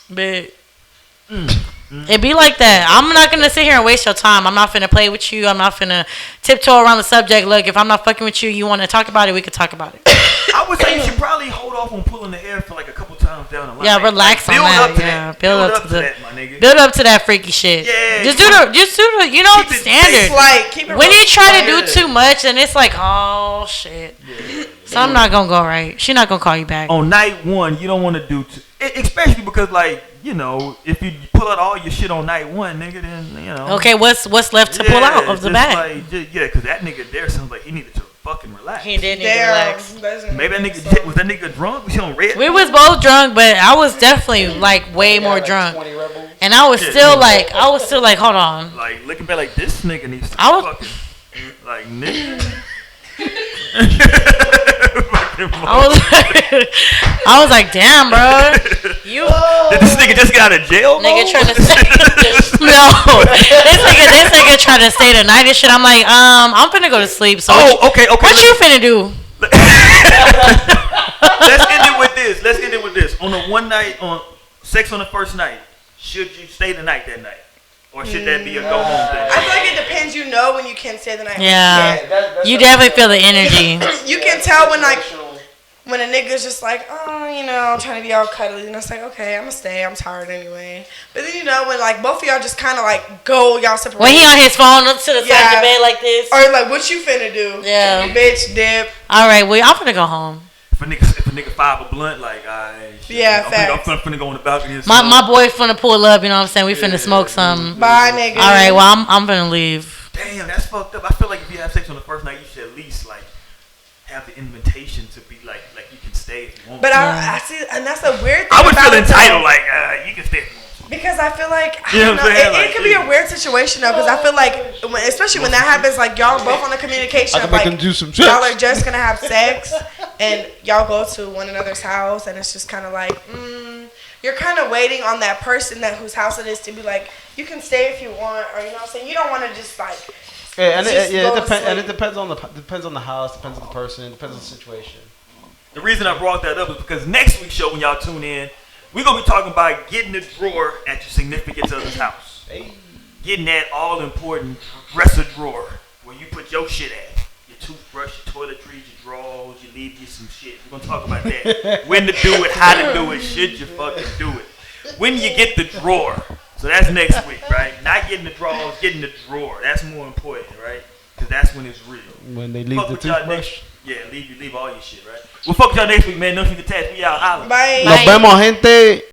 But it be like that. I'm not going to sit here and waste your time. I'm not finna play with you. I'm not finna tiptoe around the subject. Look, if I'm not fucking with you, you want to talk about it, we could talk about it. I would say you should probably hold off on pulling the hair for like a couple times down the line. Yeah, relax on build that. up to Yeah, that. build up to that, my nigga. Build up to that freaky shit. Yeah, Just you do the, you know, keep the it standard. Like, keep it When real you try to quiet. do too much, and it's like, oh shit. So I'm not gonna go right. She not gonna call you back. On night one, you don't want to do especially because, like, you know, if you pull out all your shit on night one, nigga, then, you know. Okay, what's left to pull out of the just bag? Like, yeah, because that nigga there sounds like he needed to fucking relax. He did need to Damn, relax. that's- Maybe that nigga was that nigga drunk? Was he on red? We was both drunk, but I was definitely like way more drunk, 20 rebels. and I was still like, hold on. Like looking back, like this nigga needs to I was- fucking like nigga. I was like, damn, bro, you Did this nigga just get out of jail? nigga bro? trying to stay. No, this nigga trying to stay the night and shit. I'm like, I'm finna go to sleep. So Okay. what you finna do? Let's end it with this. On the one night, on sex on the first night, should you stay the night that night, or should that be a go home thing? I feel like it depends. You know when you can stay the night. Yeah, that's you definitely feel the energy. You can tell when like when a nigga's just like, oh, you know, I'm trying to be all cuddly, and it's like, okay, I'm gonna stay. I'm tired anyway. But then you know when like both of y'all just kind of like go y'all separate. When he on his phone up to the side of Yeah. the bed like this. or like what you finna do? Yeah. Bitch, dip. All right, well, I'm finna go home. If a nigga fire a blunt, like, Yeah, I'm facts. finna go on the balcony. And My smoke. boy finna pull up. You know what I'm saying? We finna smoke some. Bye, nigga. All right, well, I'm finna leave. Damn, that's fucked up. I feel like if you have sex on the first night, you should at least like have the invitation to be like you can stay if you want. But Yeah. I see, and that's a weird thing. I would about feel it, though. entitled, like you can stay if you want. Because I feel like I You know don't what I'm know, saying? it Like, could be a yeah. weird situation though. Because I feel like, especially when that happens, like y'all both on the communication I of can make like them do some shit. y'all are just gonna have sex, and y'all go to one another's house, and it's just kind of like you're kind of waiting on that person whose house it is to be like, you can stay if you want, or you know what I'm saying. You don't want to just like. Yeah, and Just it go to depends. And it sleep. depends on the house, depends on the person, depends on the situation. The reason I brought that up is because next week's show, when y'all tune in, we're gonna be talking about getting the drawer at your significant other's house. Getting that all important dresser drawer where you put your shit at. Your toothbrush, your toiletries, your drawers, you leave you some shit. We're gonna talk about that. When to do it, how to do it, should you fucking do it. When you get the drawer. So that's next week, right? Not getting the drawers, getting the drawer. That's more important, right? Because that's when it's real. When they leave Fuck the with y'all toothbrush. next, leave all your shit, right? We'll fuck with y'all next week, man. Don't forget to tag. We out. Holla. Bye. Nos vemos, gente.